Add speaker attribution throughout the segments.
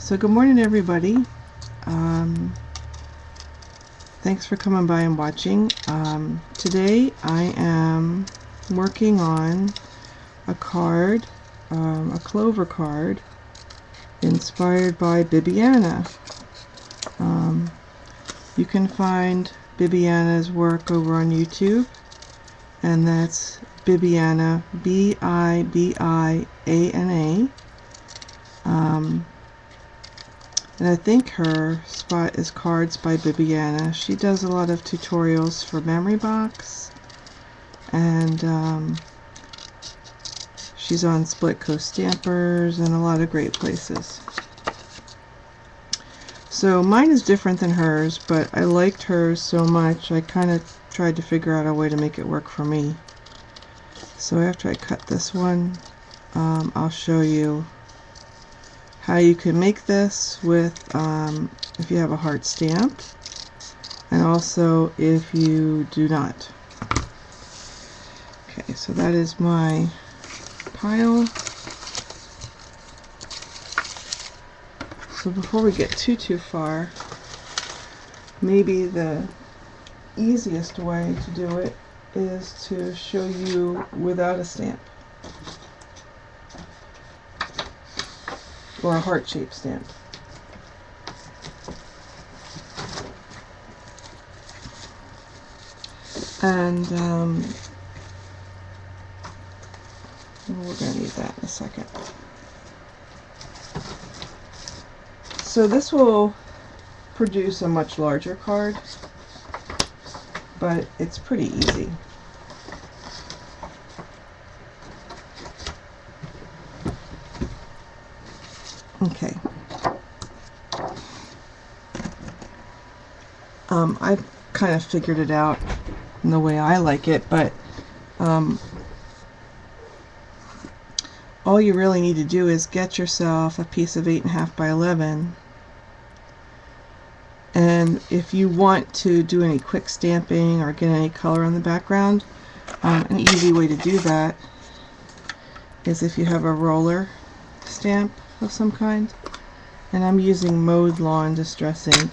Speaker 1: So good morning, everybody. Thanks for coming by and watching. Today I am working on a card, a clover card, inspired by Bibiana. You can find Bibiana's work over on YouTube, and that's Bibiana, Bibiana. And I think her spot is Cards by Bibiana. She does a lot of tutorials for Memory Box, and she's on Split Coast Stampers and a lot of great places. So mine is different than hers, but I liked hers so much I kind of tried to figure out a way to make it work for me. So after I cut this one, I'll show you how you can make this with if you have a heart stamp, and also if you do not. Okay, so that is my pile. So before we get too far, maybe the easiest way to do it is to show you without a stamp, or a heart-shaped stamp. And we're going to need that in a second. So this will produce a much larger card, but it's pretty easy. Okay. I've kind of figured it out in the way I like it, but all you really need to do is get yourself a piece of 8.5 by 11, and if you want to do any quick stamping or get any color on the background, an easy way to do that is if you have a roller stamp of some kind, and I'm using Mowed Lawn Distress Ink.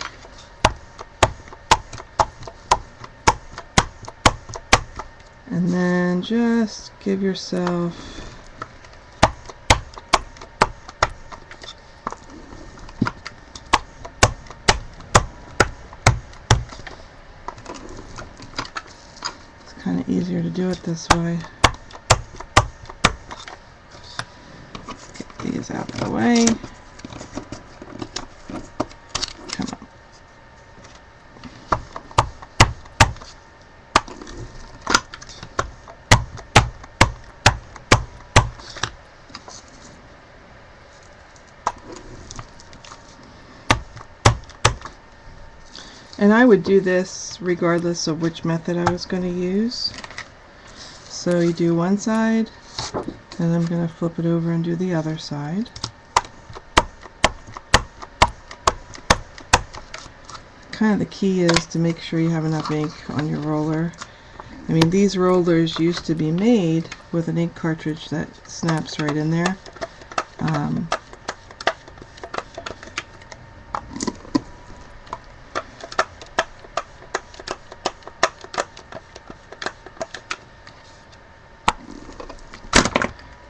Speaker 1: And then just give yourself kind of easier to do it this way. Get these out of the way. Come on. And I would do this regardless of which method I was going to use. So you do one side, and I'm going to flip it over and do the other side. Kind of the key is to make sure you have enough ink on your roller. I mean, these rollers used to be made with an ink cartridge that snaps right in there.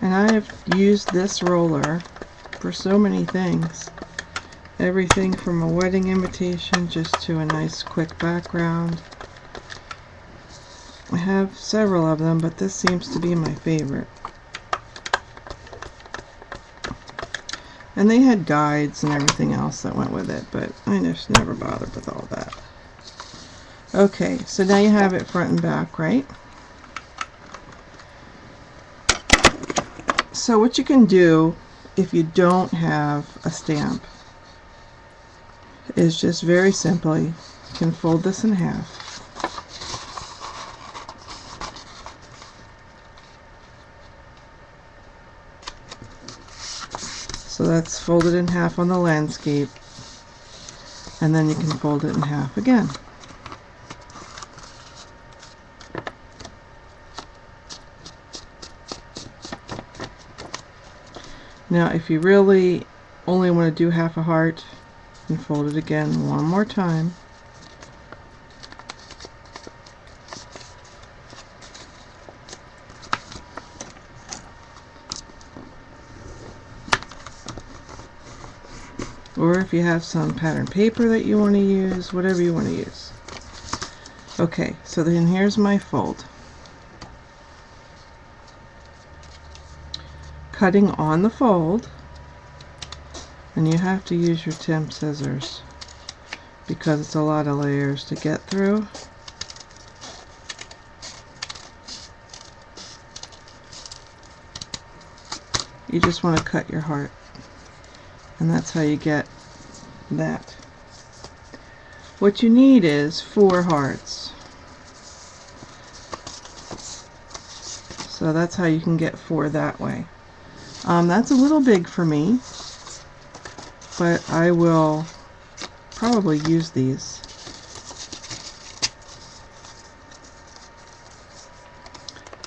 Speaker 1: And I've used this roller for so many things. Everything from a wedding invitation just to a nice quick background. I have several of them, but this seems to be my favorite. And they had guides and everything else that went with it, but I just never bothered with all that. Okay, so now you have it front and back, right? So what you can do if you don't have a stamp is just very simply, you can fold this in half. So that's folded in half on the landscape, and then you can fold it in half again. Now if you really only want to do half a heart, and fold it again one more time. Or if you have some pattern paper that you want to use, whatever you want to use. Okay, so then here's my fold. Cutting on the fold, and you have to use your Tim scissors because it's a lot of layers to get through. You just want to cut your heart, and that's how you get that. What you need is 4 hearts. So that's how you can get 4 that way. That's a little big for me, but I will probably use these.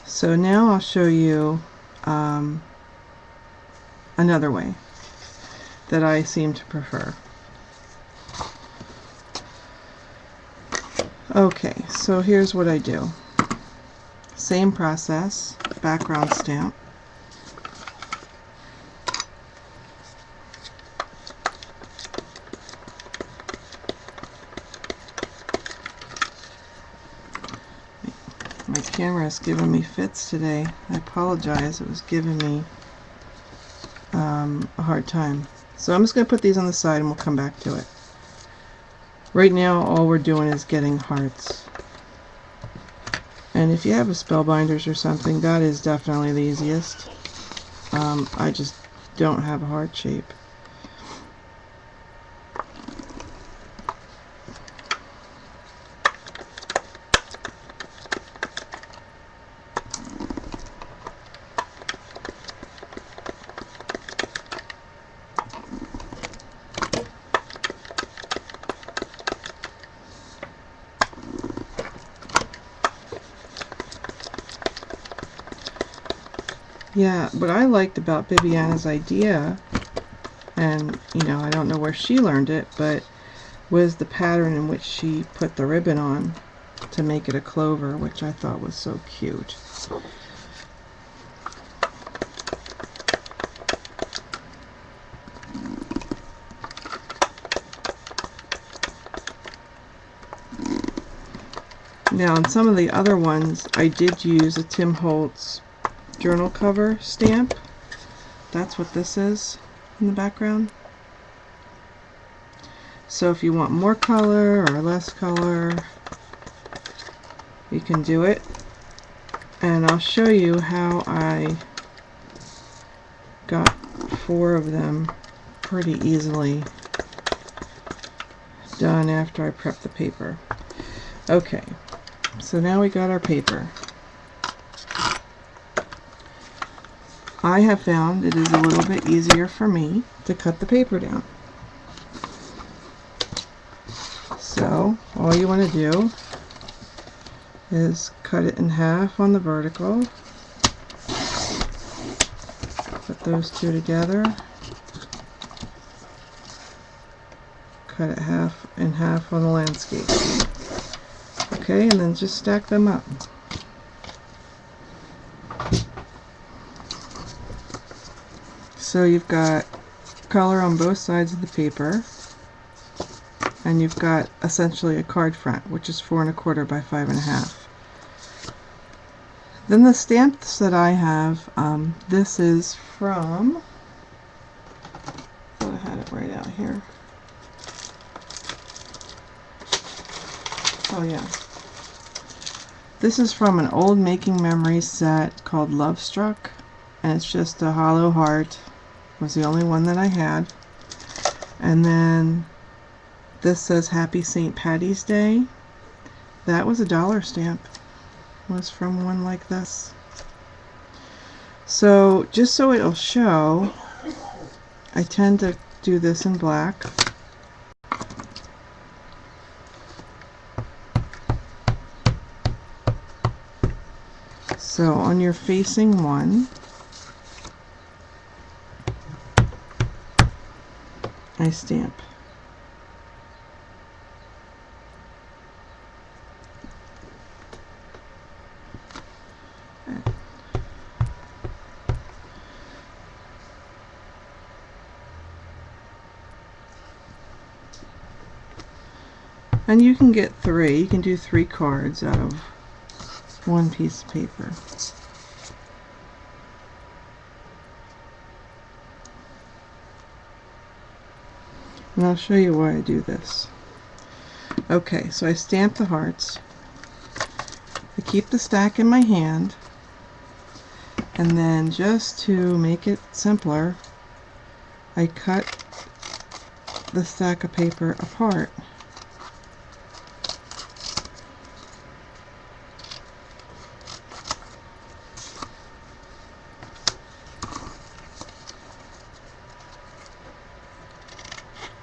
Speaker 1: So now I'll show you another way that I seem to prefer. Okay, so here's what I do. Same process, background stamp. My camera is giving me fits today. I apologize, it was giving me a hard time. So I'm just going to put these on the side and we'll come back to it. Right now all we're doing is getting hearts. And if you have a spellbinders or something, that is definitely the easiest. I just don't have a heart shape. Yeah, what I liked about Bibiana's idea, and you know, I don't know where she learned it, but was the pattern in which she put the ribbon on to make it a clover, which I thought was so cute. Now, in some of the other ones, I did use a Tim Holtz journal cover stamp. That's what this is in the background. So if you want more color or less color, you can do it. And I'll show you how I got 4 of them pretty easily done after I prepped the paper. Okay, so now we got our paper. I have found it is a little bit easier for me to cut the paper down. So all you want to do is cut it in half on the vertical, put those 2 together, cut it in half on the landscape. Okay, and then just stack them up. So you've got color on both sides of the paper, and you've got essentially a card front, which is 4 1/4 by 5 1/2. Then the stamps that I have, this is from, I had it right out here. Oh yeah. This is from an old Making Memories set called Love Struck, and it's just a hollow heart. Was the only one that I had. And then this says Happy St. Patty's Day. That was a dollar stamp. Was from one like this. So just so it'll show, I tend to do this in black. So on your facing one, I stamp. And you can get 3. You can do 3 cards out of 1 piece of paper. And I'll show you why I do this. Okay, so I stamp the hearts. I keep the stack in my hand, and then just to make it simpler, I cut the stack of paper apart.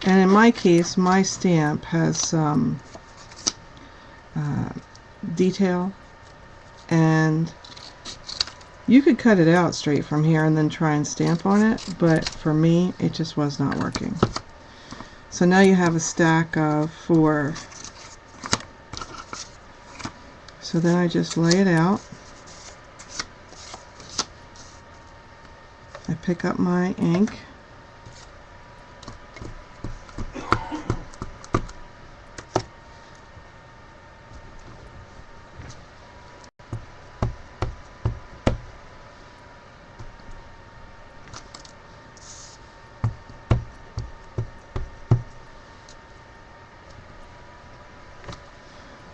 Speaker 1: And in my case, my stamp has some detail, and you could cut it out straight from here and then try and stamp on it, but for me it just was not working. So now you have a stack of 4. So then I just lay it out. I pick up my ink.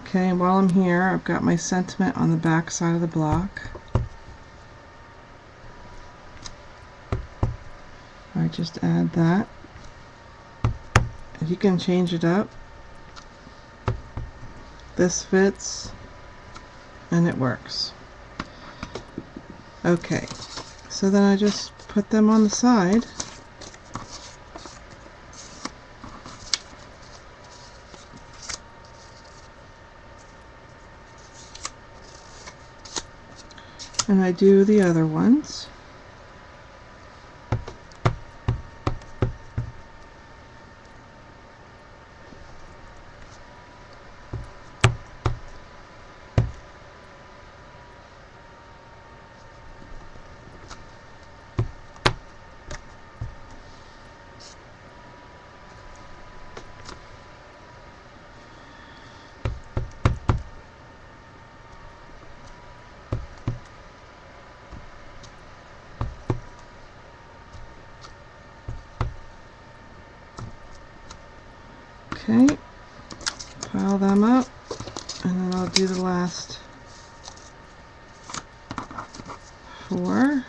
Speaker 1: Okay, while I'm here, I've got my sentiment on the back side of the block. I just add that. You can change it up. This fits, and it works. Okay, so then I just put them on the side. And I do the other ones. Okay, pile them up, and then I'll do the last 4.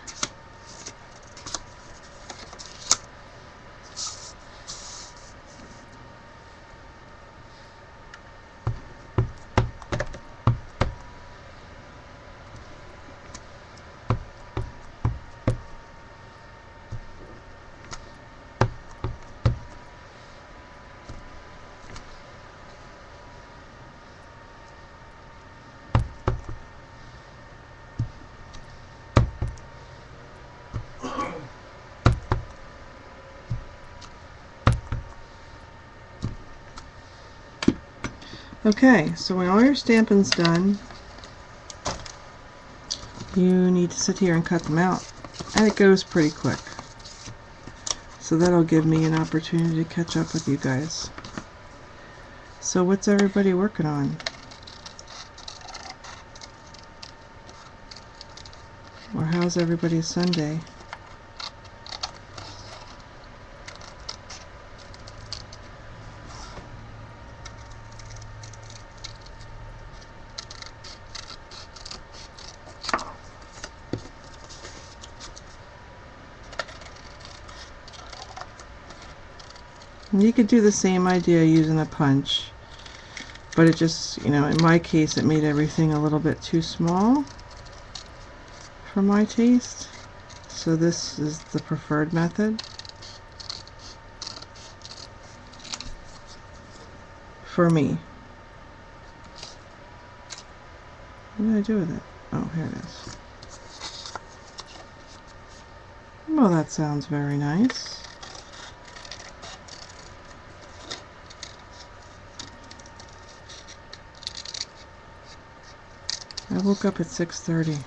Speaker 1: Okay, so when all your stamping's done, you need to sit here and cut them out. And it goes pretty quick. So that'll give me an opportunity to catch up with you guys. So what's everybody working on? Or how's everybody's Sunday? You could do the same idea using a punch, but it just, you know, in my case it made everything a little bit too small for my taste. So this is the preferred method for me. What did I do with it? Oh, here it is. Well, that sounds very nice. I woke up at 6:30.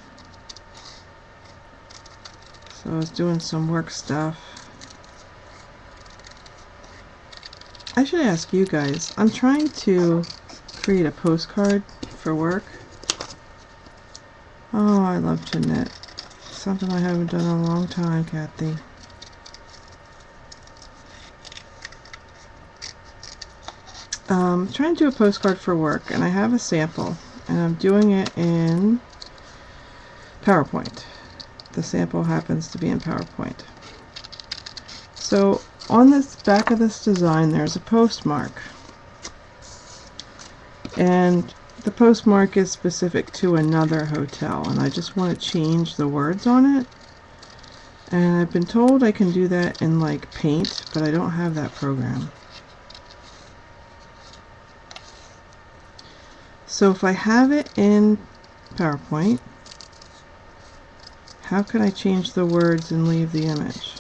Speaker 1: So I was doing some work stuff. I should ask you guys. I'm trying to create a postcard for work. Oh, I love to knit. Something I haven't done in a long time, Kathy. Trying to do a postcard for work, and I have a sample, and I'm doing it in PowerPoint. The sample happens to be in PowerPoint. So on this back of this design, there's a postmark, and the postmark is specific to another hotel, and I just want to change the words on it. And I've been told I can do that in like Paint, but I don't have that program. So if I have it in PowerPoint, how can I change the words and leave the image?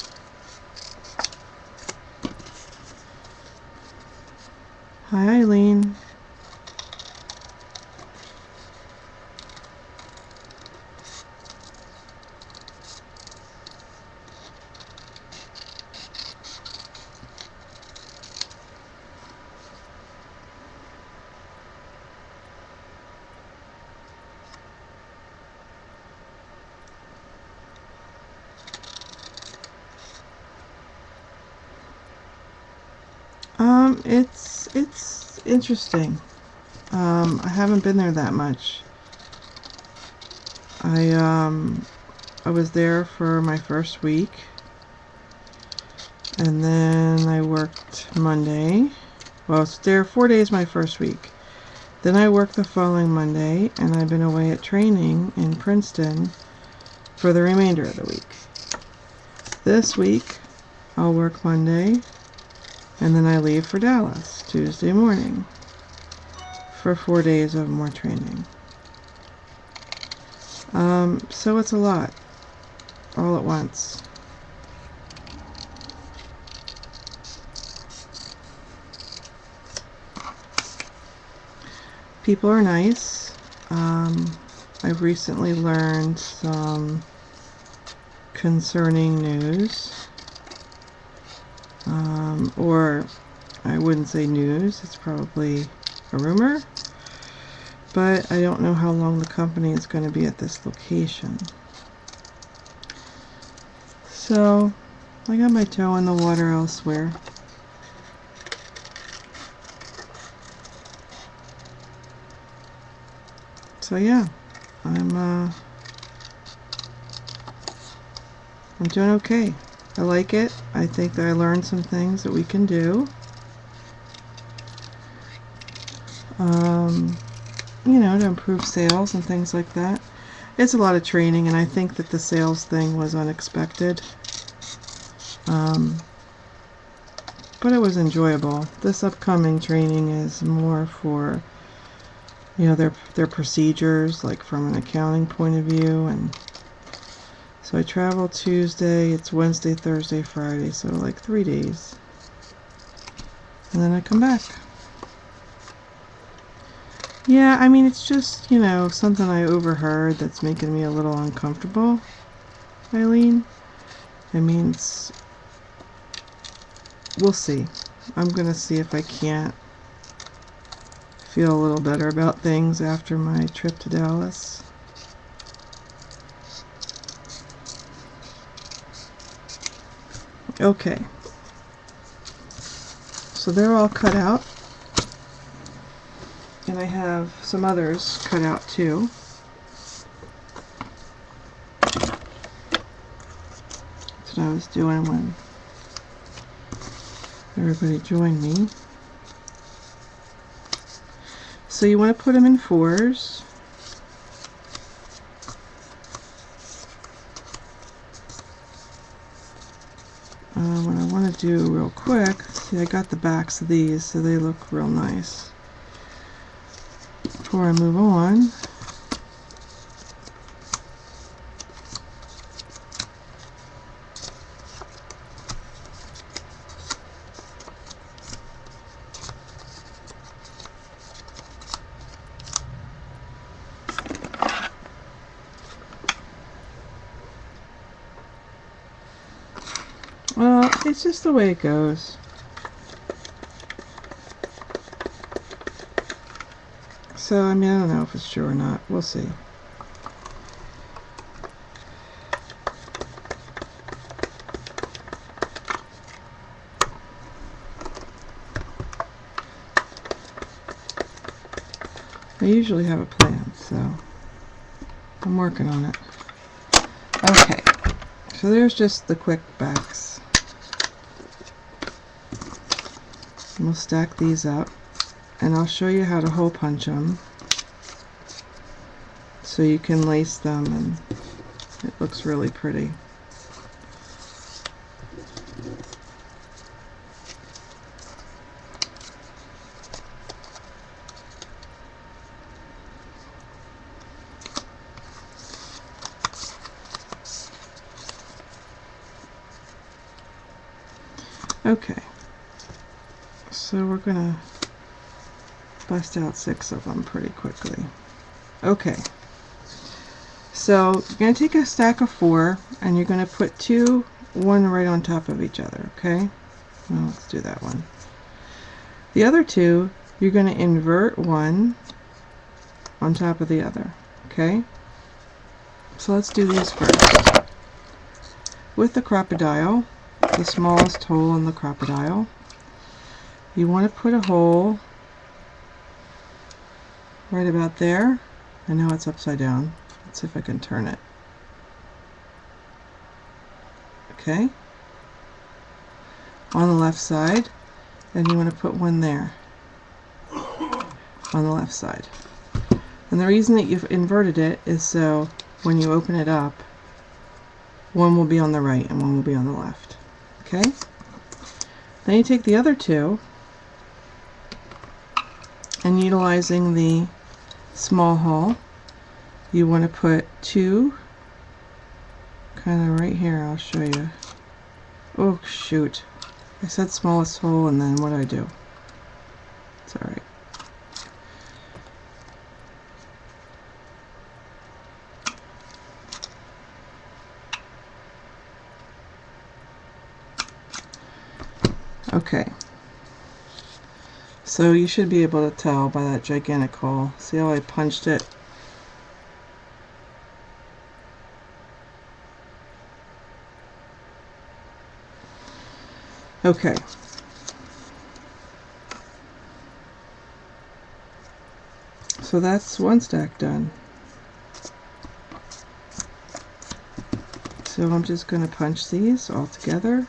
Speaker 1: Hi, Eileen. It's interesting. I haven't been there that much. I was there for my first week, and then I worked Monday. Well, I was there 4 days my first week. Then I worked the following Monday, and I've been away at training in Princeton for the remainder of the week. This week, I'll work Monday, and then I leave for Dallas Tuesday morning for 4 days of more training. So it's a lot, all at once. People are nice. I've recently learned some concerning news. Or I wouldn't say news, it's probably a rumor, but I don't know how long the company is going to be at this location. So I got my toe in the water elsewhere. So yeah, I'm doing okay. I like it. I think that I learned some things that we can do. You know, to improve sales and things like that. It's a lot of training, and I think that the sales thing was unexpected. But it was enjoyable. This upcoming training is more for, you know, their procedures, like from an accounting point of view. And so I travel Tuesday, it's Wednesday, Thursday, Friday, so like 3 days. And then I come back. Yeah, I mean, it's just, you know, something I overheard that's making me a little uncomfortable, Eileen. I mean, we'll see. I'm going to see if I can't feel a little better about things after my trip to Dallas. Okay. So they're all cut out. And I have some others cut out too. That's what I was doing when everybody joined me. So you want to put them in 4s. What I want to do real quick, see, I got the backs of these so they look real nice. Before I move on, Well, it's just the way it goes. So, I mean, I don't know if it's true or not. We'll see. I usually have a plan, so I'm working on it. Okay, so there's just the quick backs. And we'll stack these up, and I'll show you how to hole punch them so you can lace them and it looks really pretty. Okay, so we're gonna bust out 6 of them pretty quickly. Okay, so you're gonna take a stack of 4 and you're gonna put 2, 1 right on top of each other, okay? Well, let's do that one. The other 2, you're gonna invert one on top of the other, okay? So let's do these first. With the crocodile, the smallest hole in the crocodile, you want to put a hole right about there. I know it's upside down. Let's see if I can turn it. Okay. On the left side, and you want to put one there on the left side. And the reason that you've inverted it is so when you open it up, one will be on the right and one will be on the left. Okay? Then you take the other 2 and utilizing the small hole, you want to put 2 kind of right here. I'll show you. Oh shoot, I said smallest hole and then what do I do? It's alright. Okay, so you should be able to tell by that gigantic hole. See how I punched it? Okay. So that's one stack done. So I'm just going to punch these all together.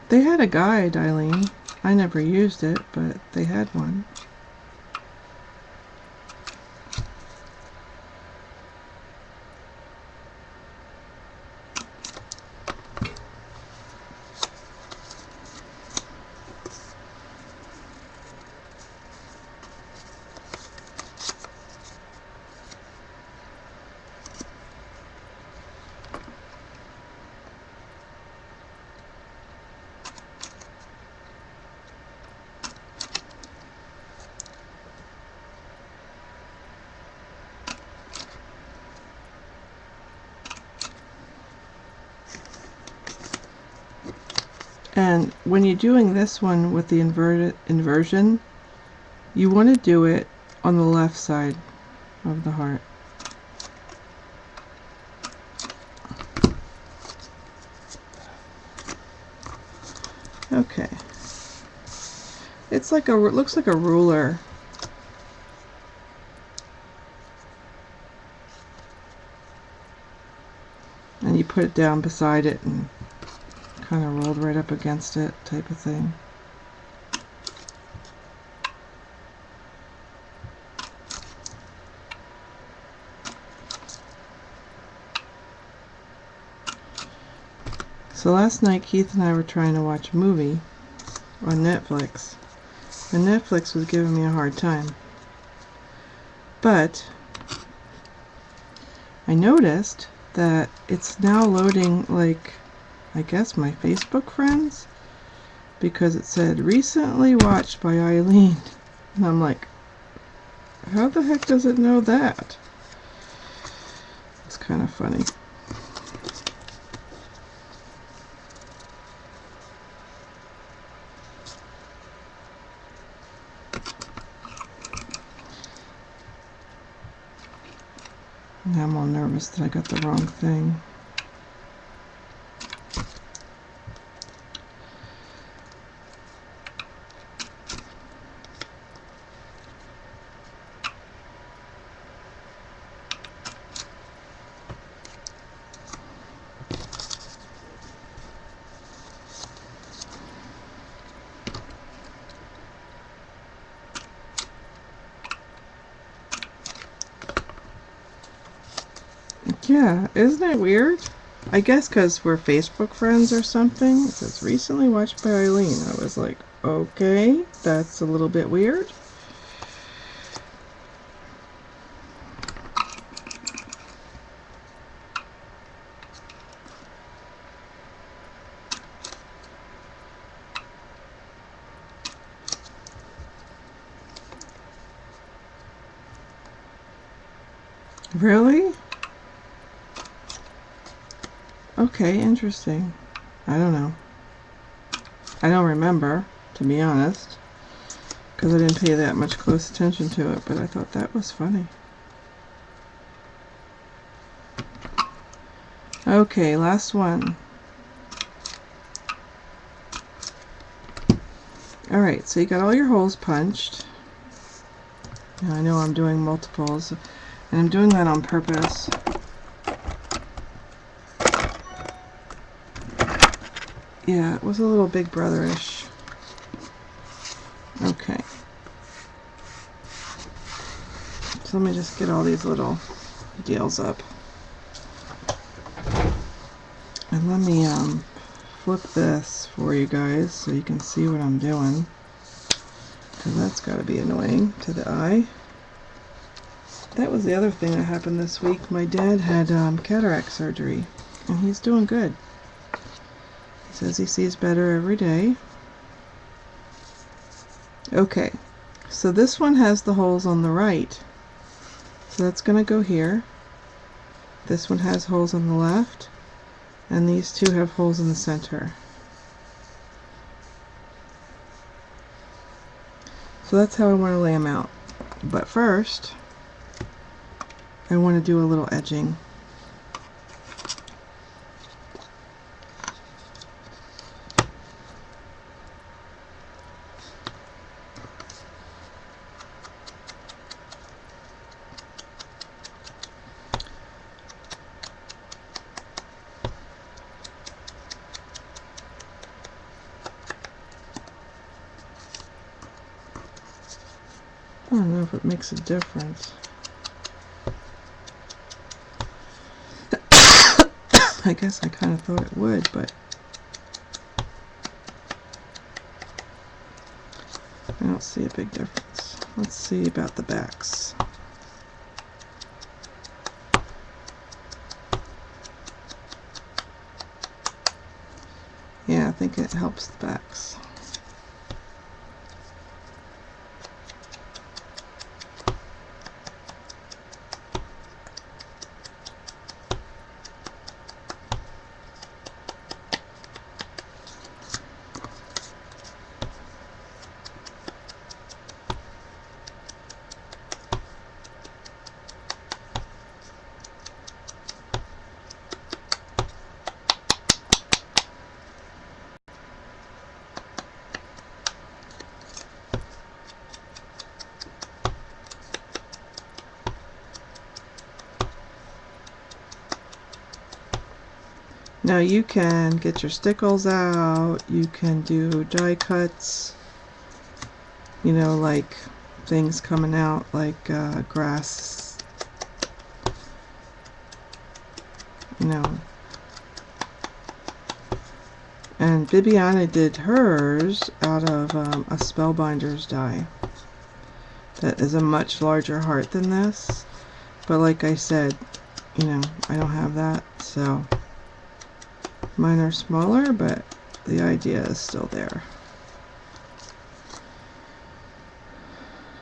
Speaker 1: They had a guide, Eileen. I never used it, but they had one. And when you're doing this one with the inversion, you want to do it on the left side of the heart. Okay. It's like it looks like a ruler. And you put it down beside it and kind of rolled right up against it type of thing. So last night Keith and I were trying to watch a movie on Netflix, and Netflix was giving me a hard time. But I noticed that it's now loading, like, I guess my Facebook friends, because it said recently watched by Eileen, and I'm like, how the heck does it know that? It's kind of funny. Now I'm all nervous that I got the wrong thing. Yeah, isn't it weird? I guess because we're Facebook friends or something. It says recently watched by Eileen. I was like, okay, that's a little bit weird. Really? Okay, interesting. I don't know. I don't remember, to be honest, because I didn't pay that much close attention to it, but I thought that was funny. Okay, last one. Alright, so you got all your holes punched. Now I know I'm doing multiples, and I'm doing that on purpose. Yeah, it was a little Big Brother-ish. Okay. So let me just get all these little deals up. And let me flip this for you guys so you can see what I'm doing. Because that's got to be annoying to the eye. That was the other thing that happened this week. My dad had cataract surgery, and he's doing good. He says he sees better every day. Okay, so this one has the holes on the right. So that's going to go here. This one has holes on the left. And these two have holes in the center. So that's how I want to lay them out. But first, I want to do a little edging. I don't know if it makes a difference. I guess I kind of thought it would, but I don't see a big difference. Let's see about the backs. Yeah, I think it helps the backs. Now you can get your stickles out, you can do die cuts, you know, like things coming out like grass, you know, And Bibiana did hers out of a Spellbinder's die. That is a much larger heart than this. But like I said, you know, I don't have that, so mine are smaller, but the idea is still there.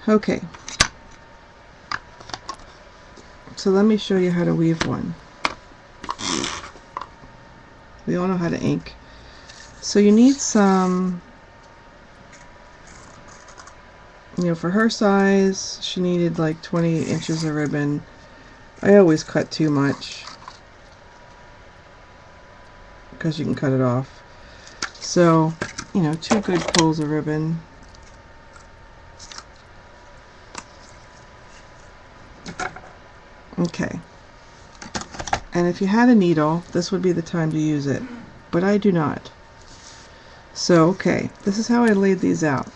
Speaker 1: Okay. So let me show you how to weave one. We all know how to ink. So you need some, you know, for her size, she needed like 20 inches of ribbon. I always cut too much because you can cut it off. So, you know, 2 good pulls of ribbon. Okay. And if you had a needle, this would be the time to use it, but I do not. So, okay, this is how I laid these out.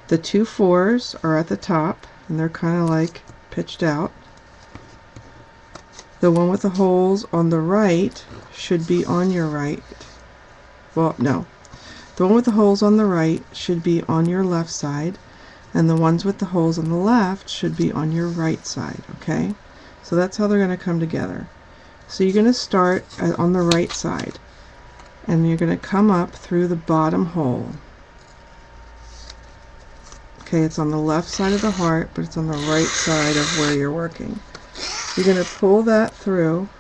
Speaker 1: The 2 4s are at the top, and they're kind of like pitched out. The one with the holes on the right should be on your right. Well, no. The one with the holes on the right should be on your left side, and the ones with the holes on the left should be on your right side, okay? So that's how they're going to come together. So you're going to start on the right side, and you're going to come up through the bottom hole. Okay, it's on the left side of the heart, but it's on the right side of where you're working. You're going to pull that through,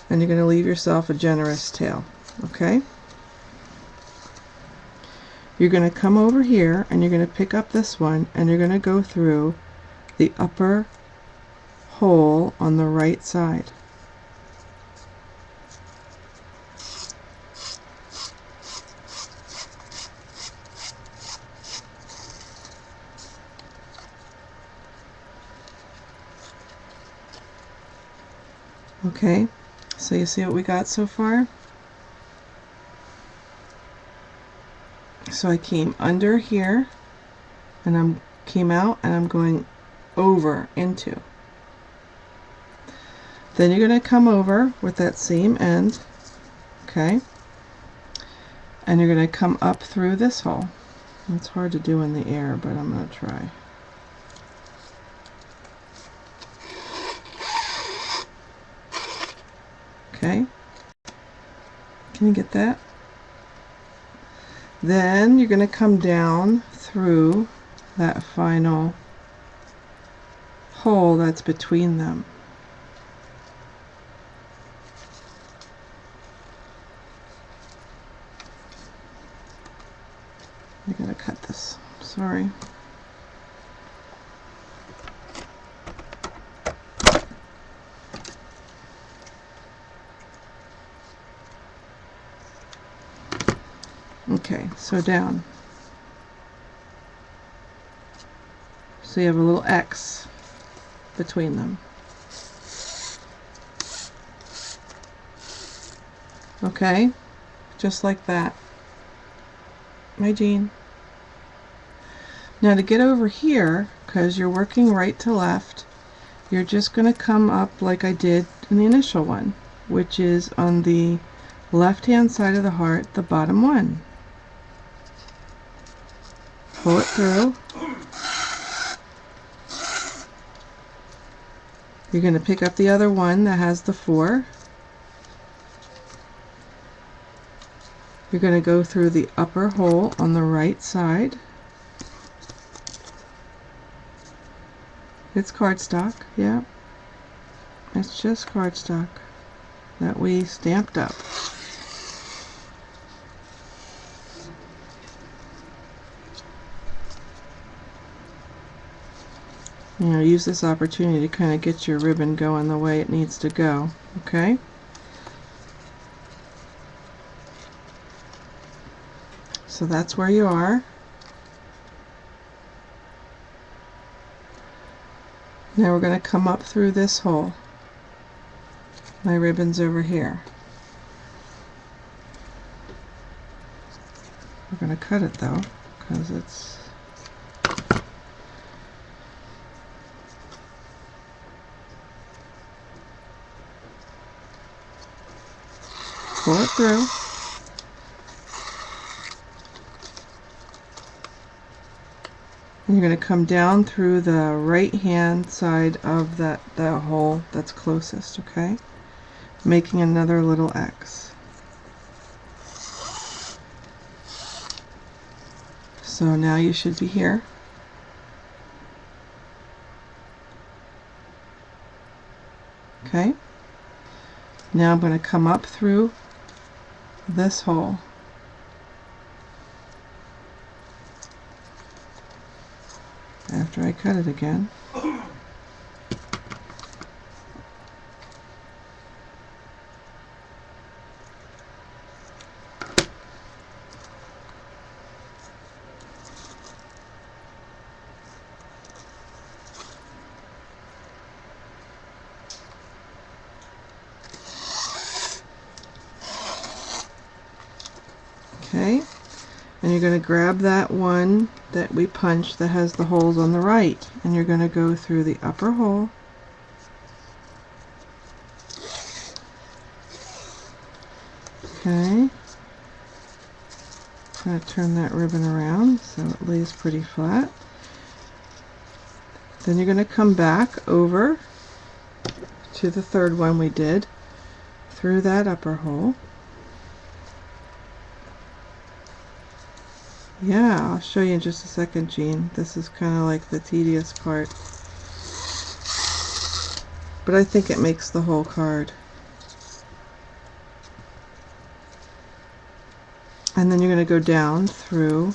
Speaker 1: and you're going to leave yourself a generous tail, okay? You're going to come over here, and you're going to pick up this one, and you're going to go through the upper hole on the right side. Okay, so you see what we got so far? So I came under here, and I came out, and I'm going over into. Then you're going to come over with that same end, okay? And you're going to come up through this hole. It's hard to do in the air, but I'm going to try. Okay? Can you get that? Then you're going to come down through that final hole that's between them. I gotta cut this. Sorry. Okay, so down. So you have a little X between them. Okay, just like that. My Jean. Now to get over here, because you're working right to left, you're just going to come up like I did in the initial one, which is on the left hand side of the heart, the bottom one. Pull it through. You're going to pick up the other one that has the 4. You're going to go through the upper hole on the right side. It's cardstock, yeah. It's just cardstock that we stamped up. You know, use this opportunity to kind of get your ribbon going the way it needs to go, okay? So that's where you are. Now we're going to come up through this hole. My ribbon's over here. We're going to cut it though, because it's pull it through. And you're going to come down through the right hand side of that hole that's closest, okay? Making another little X. So now you should be here. Okay? Now I'm going to come up through this hole. After I cut it again. Okay, and you're going to grab that one that we punched that has the holes on the right, and you're going to go through the upper hole, okay. I'm going to turn that ribbon around so it lays pretty flat. Then you're going to come back over to the third one we did through that upper hole. Yeah, I'll show you in just a second, Jean. This is kind of like the tedious part. But I think it makes the whole card. And then you're going to go down through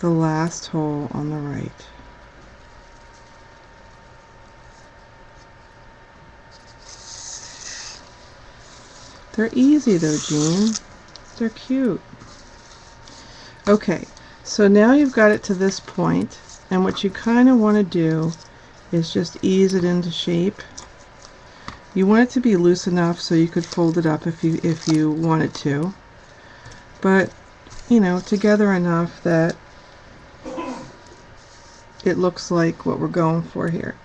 Speaker 1: the last hole on the right. They're easy though, Jean. They're cute. Okay, so now you've got it to this point, and what you kind of want to do is just ease it into shape. You want it to be loose enough so you could fold it up if you wanted to, but you know, together enough that it looks like what we're going for here.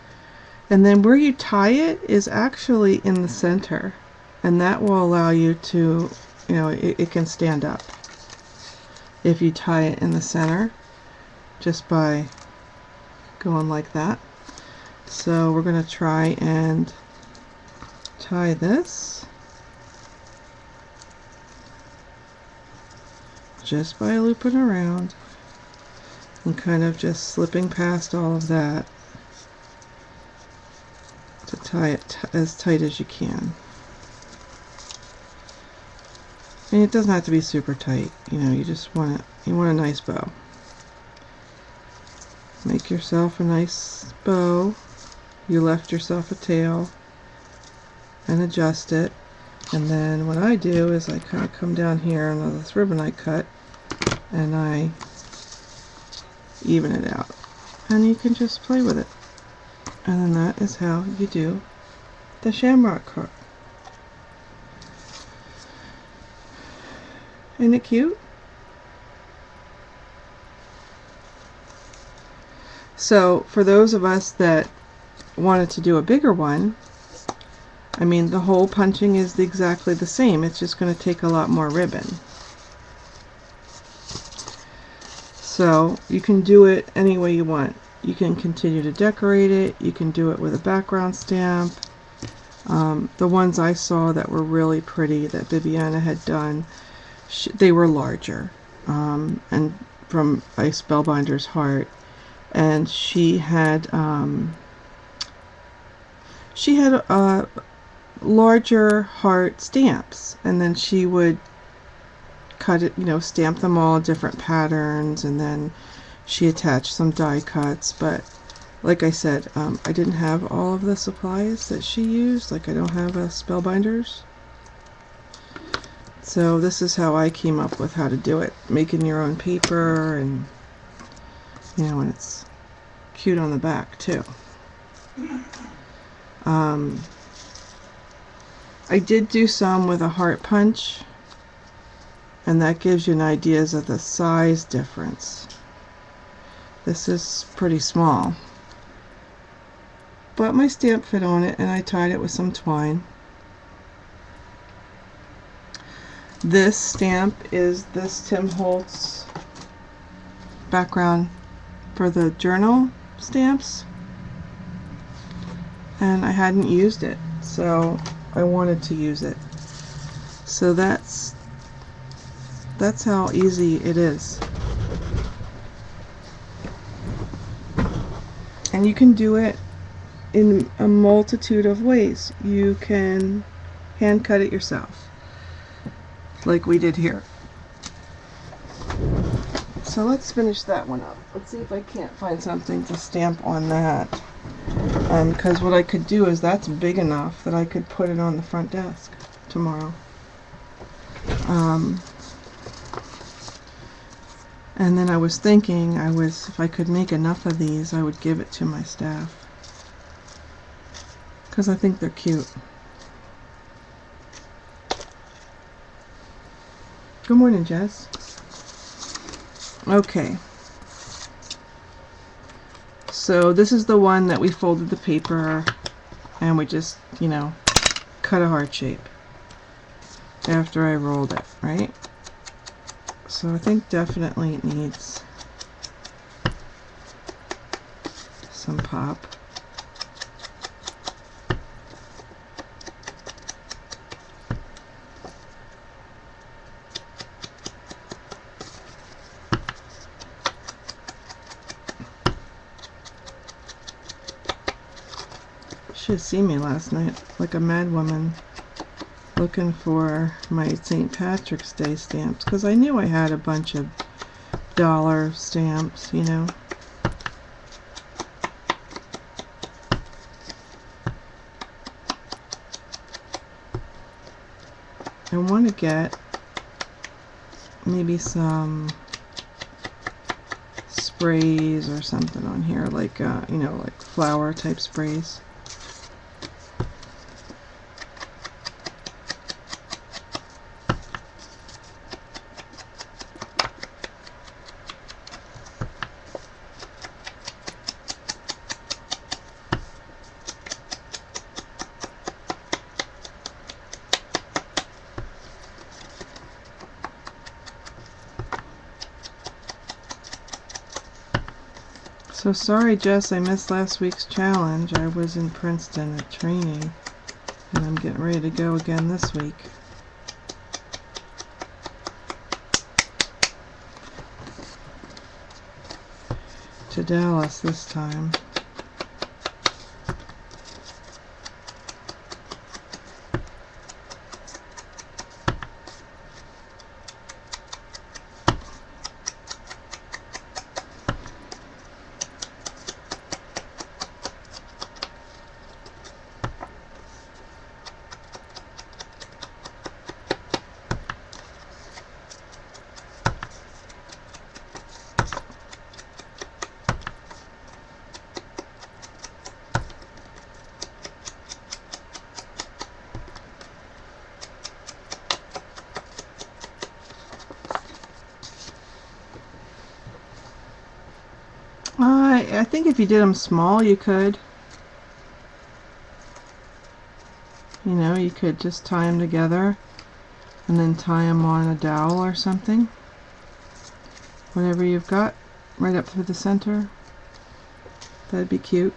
Speaker 1: And then where you tie it is actually in the center, and that will allow you to, you know, it can stand up if you tie it in the center just by going like that. So we're going to try and tie this just by looping around and kind of just slipping past all of that to tie it as tight as you can. And it doesn't have to be super tight, you know, you just want it, you want a nice bow. Make yourself a nice bow. You left yourself a tail and adjust it. And then what I do is I kind of come down here on this ribbon I cut and I even it out. And you can just play with it. And then that is how you do the Shamrock Card. Isn't it cute? So for those of us that wanted to do a bigger one, I mean, the hole punching is exactly the same. It's just going to take a lot more ribbon. So you can do it any way you want. You can continue to decorate it. You can do it with a background stamp. The ones I saw that were really pretty that Bibiana had done, they were larger, and from a Spellbinder's Heart, and she had larger heart stamps, and then she would cut it, you know, stamp them all different patterns, and then she attached some die cuts. But like I said, I didn't have all of the supplies that she used. Like, I don't have a Spellbinders. So this is how I came up with how to do it. Making your own paper, and you know, and it's cute on the back too. I did do some with a heart punch, and that gives you an idea of the size difference. This is pretty small, but my stamp fit on it, and I tied it with some twine. This stamp is this Tim Holtz background for the journal stamps, and I hadn't used it, so I wanted to use it. So that's how easy it is. And you can do it in a multitude of ways. You can hand cut it yourself, like we did here. So let's finish that one up. Let's see if I can't find something to stamp on that. Because what I could do is, that's big enough that I could put it on the front desk tomorrow. And then I was thinking, if I could make enough of these, I would give it to my staff, because I think they're cute. Good morning, Jess. Okay. So this is the one that we folded the paper and we just, you know, cut a heart shape after I rolled it, right? So I think definitely it needs some pop. Should have seen me last night like a mad woman looking for my St. Patrick's Day stamps, because I knew I had a bunch of dollar stamps, you know. I want to get maybe some sprays or something on here, like you know, like flower type sprays. So sorry, Jess, I missed last week's challenge. I was in Princeton at training, and I'm getting ready to go again this week. To Dallas this time. I think if you did them small, you could. You know, you could just tie them together and then tie them on a dowel or something. Whatever you've got right up through the center. That'd be cute.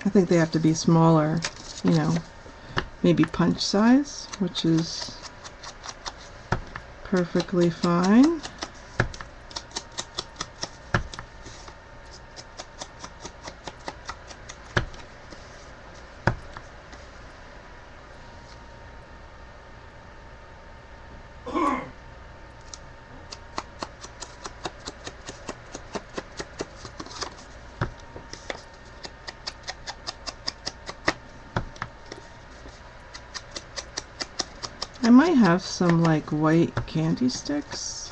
Speaker 1: I think they have to be smaller, you know, maybe punch size, which is perfectly fine. I might have some like white candy sticks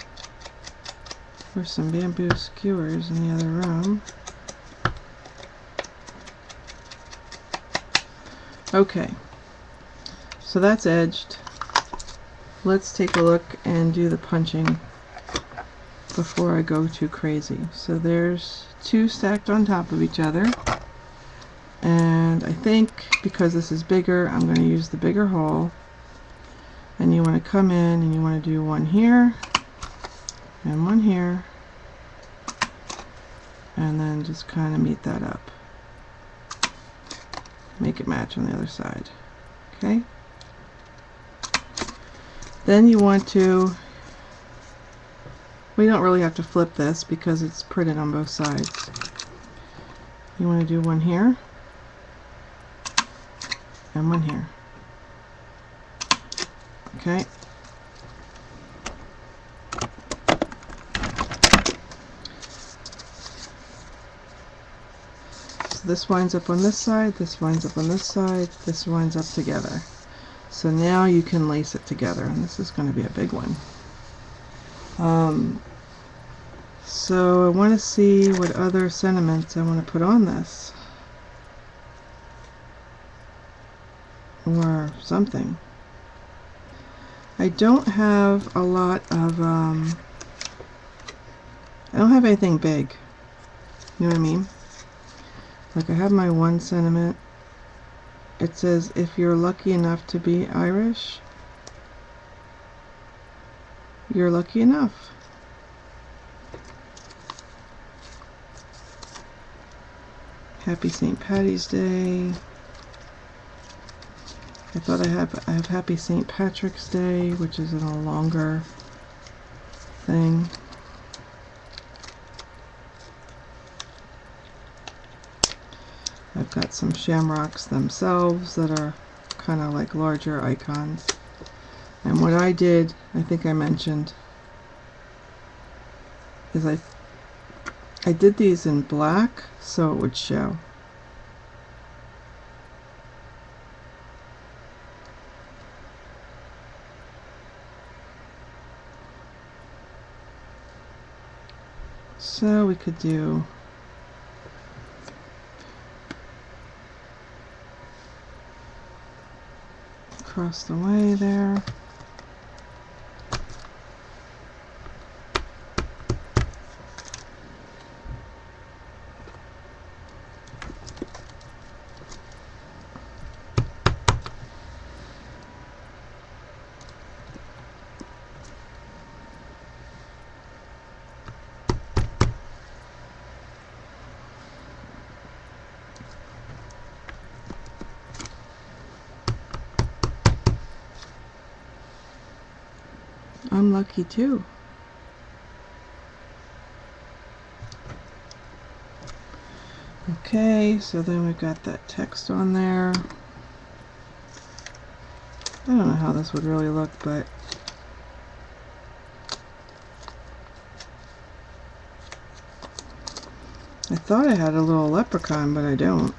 Speaker 1: or some bamboo skewers in the other room. Okay, so that's edged. Let's take a look and do the punching before I go too crazy. So there's two stacked on top of each other, and I think because this is bigger, I'm going to use the bigger hole. And you want to come in and you want to do one here and one here, and then just kind of meet that up. Make it match on the other side. Okay? Then you want to, we don't really have to flip this because it's printed on both sides. You want to do one here and one here. Okay. So this winds up on this side, this winds up on this side, this winds up together. So now you can lace it together, and this is going to be a big one. So I want to see what other sentiments I want to put on this, or something. I don't have a lot of, I don't have anything big, you know what I mean? Like I have my one sentiment. It says, if you're lucky enough to be Irish, you're lucky enough. Happy St. Patty's Day. I thought I have Happy St. Patrick's Day, which is in a longer thing. I've got some shamrocks themselves that are kind of like larger icons. And what I did, I think I mentioned, is I did these in black so it would show. So we could do across the way there. I'm lucky too. Okay, so then we've got that text on there. I don't know how this would really look, but I thought I had a little leprechaun, but I don't.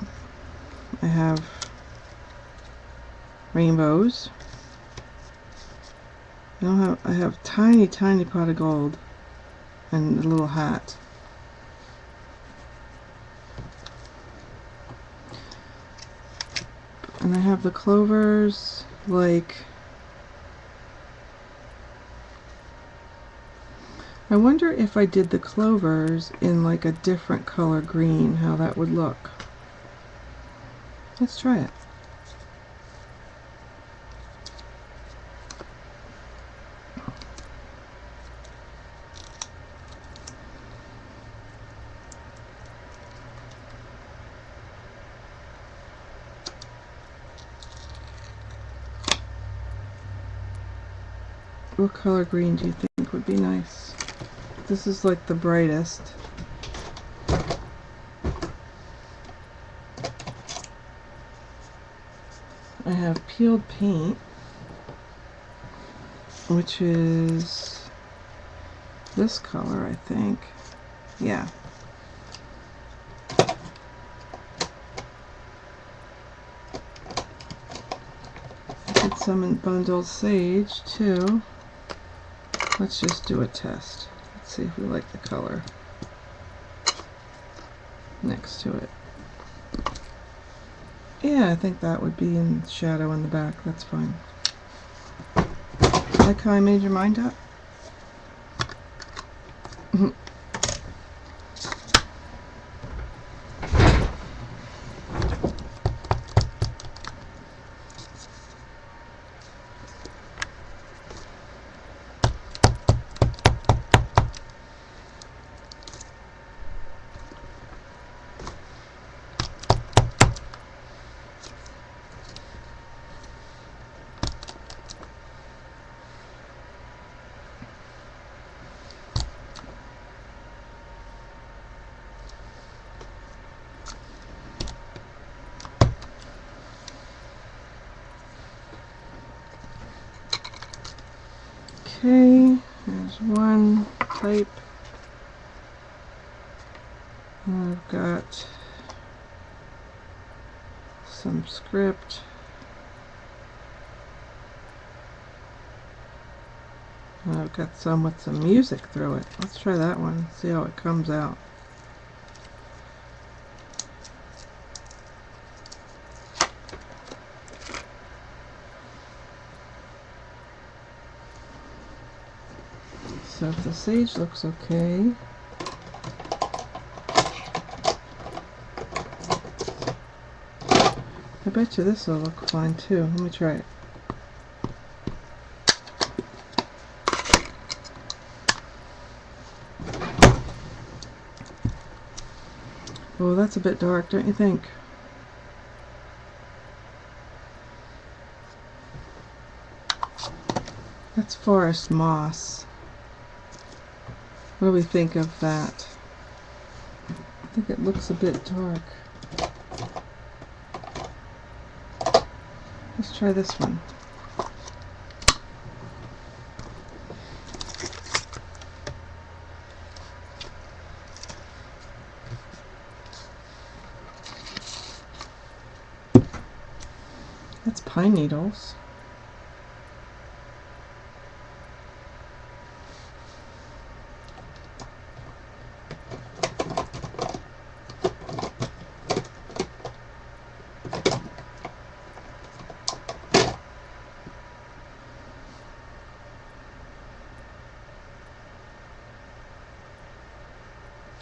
Speaker 1: I have rainbows. I have tiny pot of gold and a little hat. And I have the clovers, like, I wonder if I did the clovers in like a different color green, how that would look. Let's try it. What color green do you think would be nice? This is like the brightest. I have peeled paint, which is this color, I think. Yeah. I did some in bundled sage too. Let's just do a test. Let's see if we like the color next to it. Yeah, I think that would be in shadow in the back. That's fine. Like how I made your mind up? type. I've got some script. I've got some with some music through it. Let's try that one, see how it comes out. So if the sage looks okay, I bet you this will look fine too. Let me try it. Oh, that's a bit dark, don't you think? That's forest moss. What do we think of that? I think it looks a bit dark. Let's try this one. That's pine needles.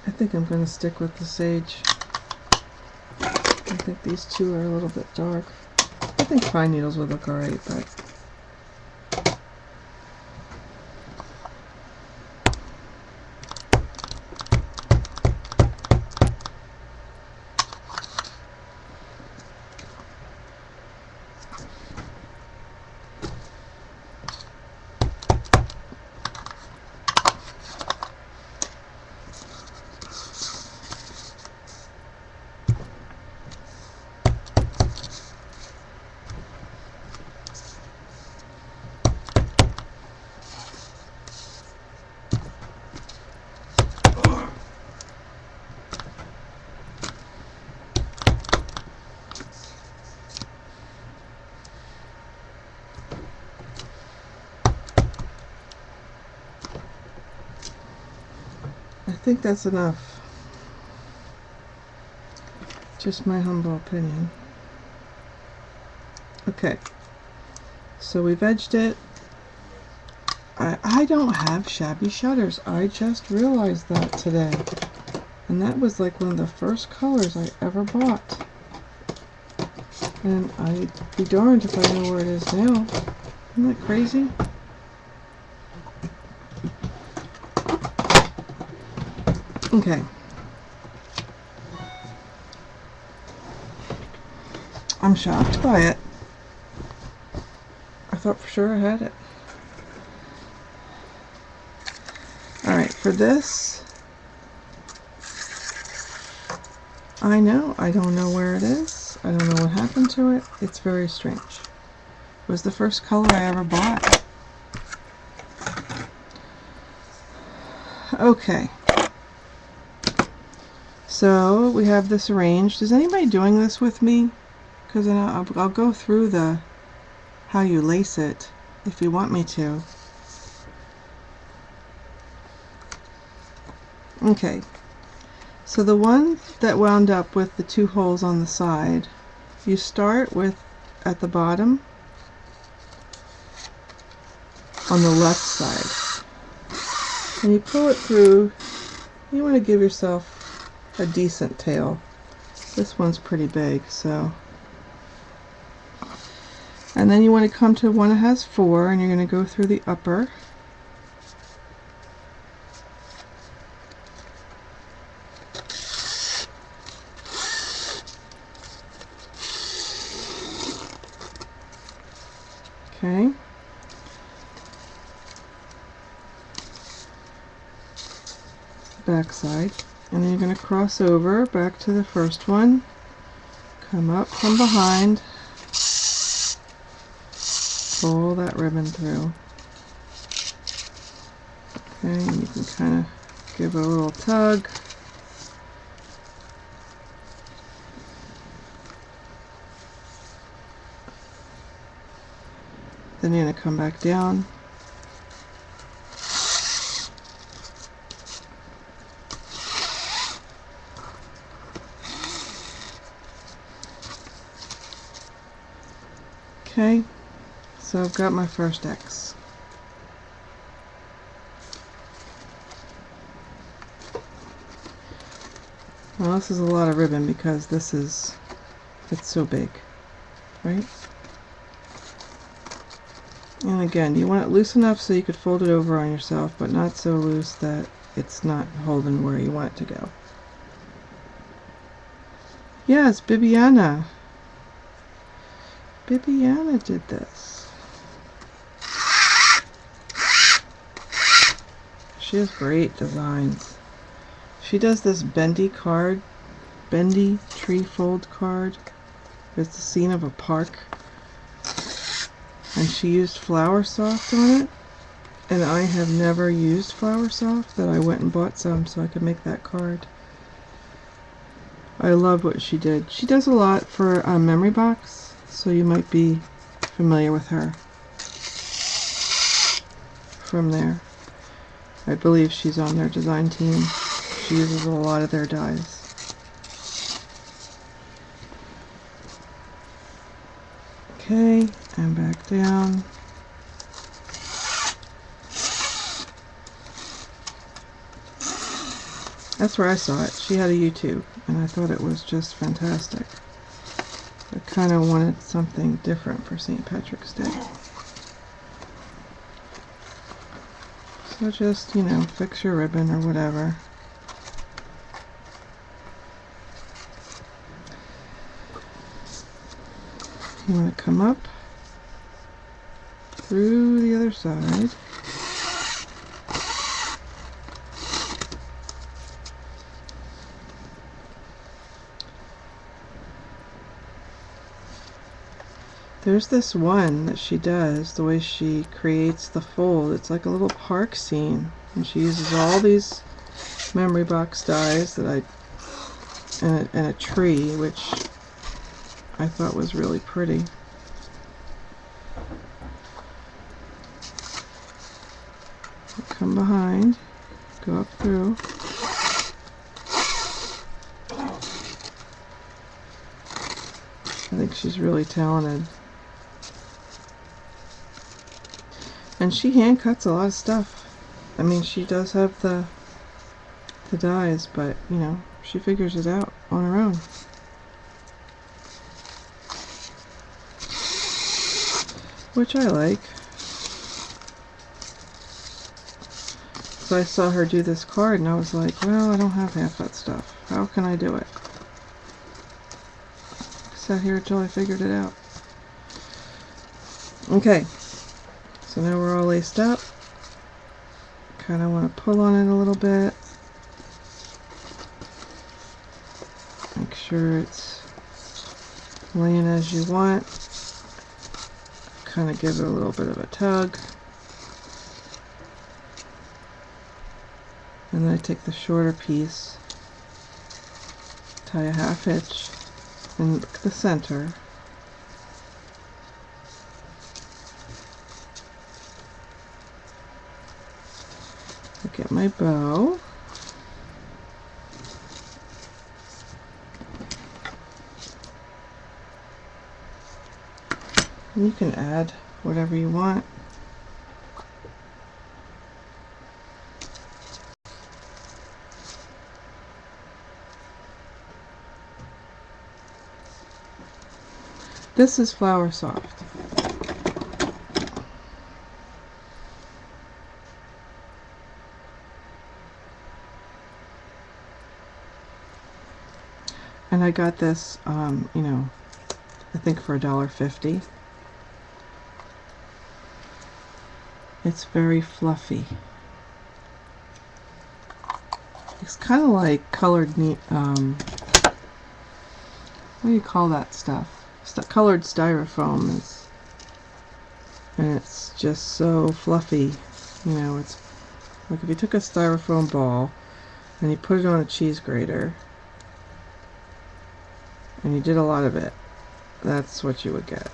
Speaker 1: I think I'm going to stick with the sage. I think these two are a little bit dark. I think pine needles would look alright, but I think that's enough. Just my humble opinion. Okay, so we've edged it. I don't have shabby shutters. I just realized that today. And that was like one of the first colors I ever bought. And I'd be darned if I know where it is now. Isn't that crazy? Okay. I'm shocked by it. I thought for sure I had it. Alright, for this, I don't know where it is. I don't know what happened to it. It's very strange. It was the first color I ever bought. Okay. So we have this arranged. Is anybody doing this with me? Because I'll go through the how you lace it if you want me to. Okay, so the one that wound up with the two holes on the side, you start with at the bottom on the left side, and you pull it through. You want to give yourself a decent tail. This one's pretty big, so. And then you want to come to one that has 4, and you're going to go through the upper. Okay. Back side. And then you're going to cross over back to the first one. Come up from behind. Pull that ribbon through. Okay, and you can kind of give it a little tug. Then you're going to come back down. Okay, so I've got my first X. Well, this is a lot of ribbon because it's so big, right? And again, you want it loose enough so you could fold it over on yourself, but not so loose that it's not holding where you want it to go. Yes, Bibiana. Bibiana did this. She has great designs. She does this bendy card, bendy tree fold card. It's the scene of a park. And she used Flower Soft on it. And I have never used Flower Soft, that I went and bought some so I could make that card. I loved what she did. She does a lot for a memory box, so you might be familiar with her from there. I believe she's on their design team. She uses a lot of their dies. Okay, and back down. That's where I saw it. She had a YouTube, and I thought it was just fantastic. I kind of wanted something different for St. Patrick's Day. So just, you know, fix your ribbon or whatever. You want to come up through the other side. There's this one that she does, the way she creates the fold. It's like a little park scene, and she uses all these memory box dies that and a tree, which I thought was really pretty. Come behind, go up through. I think she's really talented. And she hand cuts a lot of stuff. I mean, she does have the dies, but, you know, she figures it out on her own. Which I like. So I saw her do this card and I was like, well, I don't have half that stuff. How can I do it? Sat here until I figured it out. Okay. So now we're all laced up. Kind of want to pull on it a little bit. Make sure it's laying as you want. Kind of give it a little bit of a tug. And then I take the shorter piece, tie a half hitch in the center. Get my bow. And you can add whatever you want. This is Flower Soft. And I got this, you know, I think for $1.50. It's very fluffy. It's kind of like colored, what do you call that stuff? Colored styrofoam is, and it's just so fluffy. You know, it's Like if you took a styrofoam ball and you put it on a cheese grater and you did a lot of it, that's what you would get.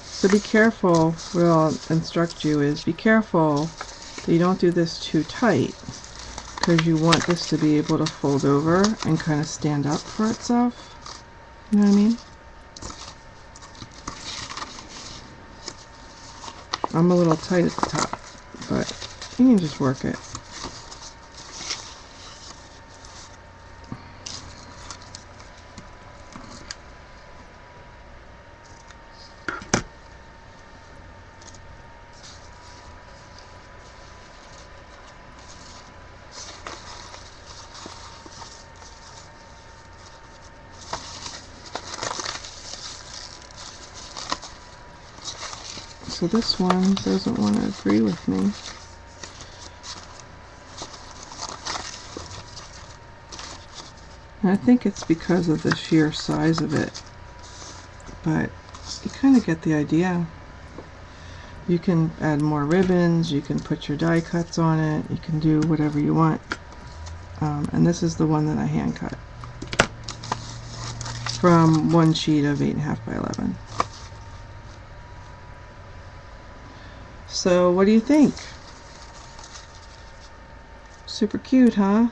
Speaker 1: So be careful, what I'll instruct you is be careful that you don't do this too tight, because you want this to be able to fold over and kind of stand up for itself. You know what I mean? I'm a little tight at the top, but you can just work it. So this one doesn't want to agree with me. And I think it's because of the sheer size of it. But you kind of get the idea. You can add more ribbons, you can put your die cuts on it, you can do whatever you want. And this is the one that I hand cut from one sheet of 8.5 by 11. So what do you think? Super cute, huh?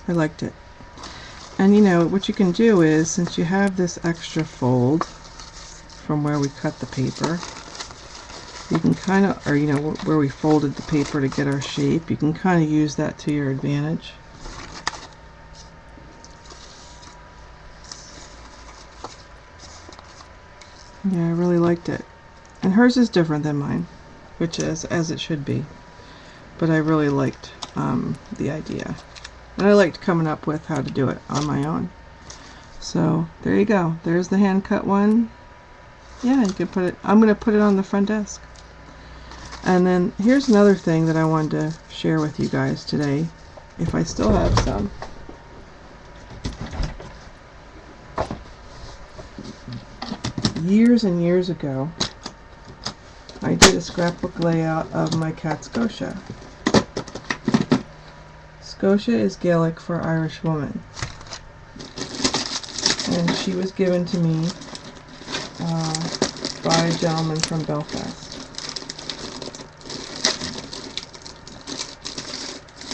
Speaker 1: I liked it. And you know, what you can do is, since you have this extra fold from where we cut the paper, you can kind of, or you know, where we folded the paper to get our shape, you can kind of use that to your advantage. Yeah, I really liked it. And hers is different than mine, which is as it should be. But I really liked the idea. And I liked coming up with how to do it on my own. So there you go. There's the hand cut one. Yeah, you can put it, I'm going to put it on the front desk. And then here's another thing that I wanted to share with you guys today, if I still have some. Years and years ago, I did a scrapbook layout of my cat Scotia. Scotia is Gaelic for Irish woman, and she was given to me by a gentleman from Belfast.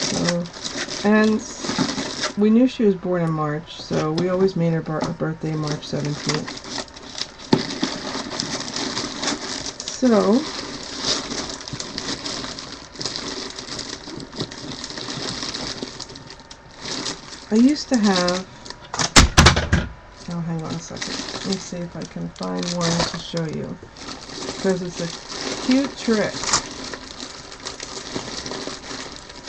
Speaker 1: So, and we knew she was born in March, so we always made her birthday March 17th. So, I used to have, oh, hang on a second. Let me see if I can find one to show you, because it's a cute trick.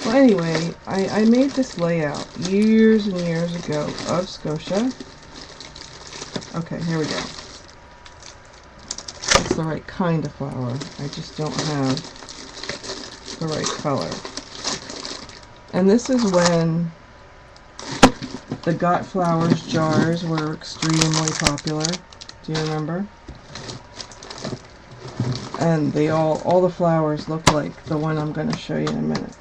Speaker 1: Well, anyway, I made this layout years and years ago of Scotia. Okay, here we go. It's the right kind of flower. I just don't have the right color. And this is when the Got Flowers jars were extremely popular. Do you remember? And they all the flowers look like the one I'm going to show you in a minute.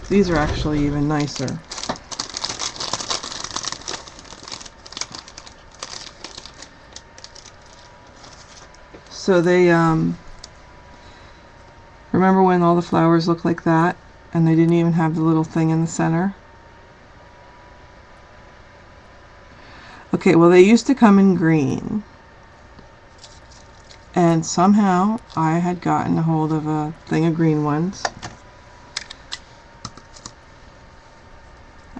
Speaker 1: These are actually even nicer. So they, remember when all the flowers look like that? And they didn't even have the little thing in the center. Okay, well they used to come in green. And somehow I had gotten a hold of a thing of green ones.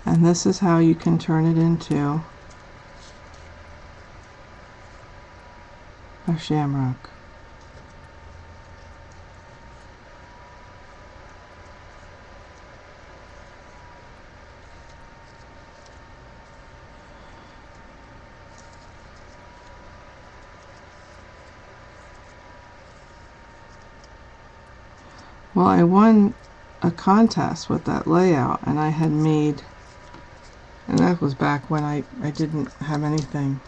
Speaker 1: And this is how you can turn it into a shamrock. Well, I won a contest with that layout, and I had made, and that was back when I didn't have anything.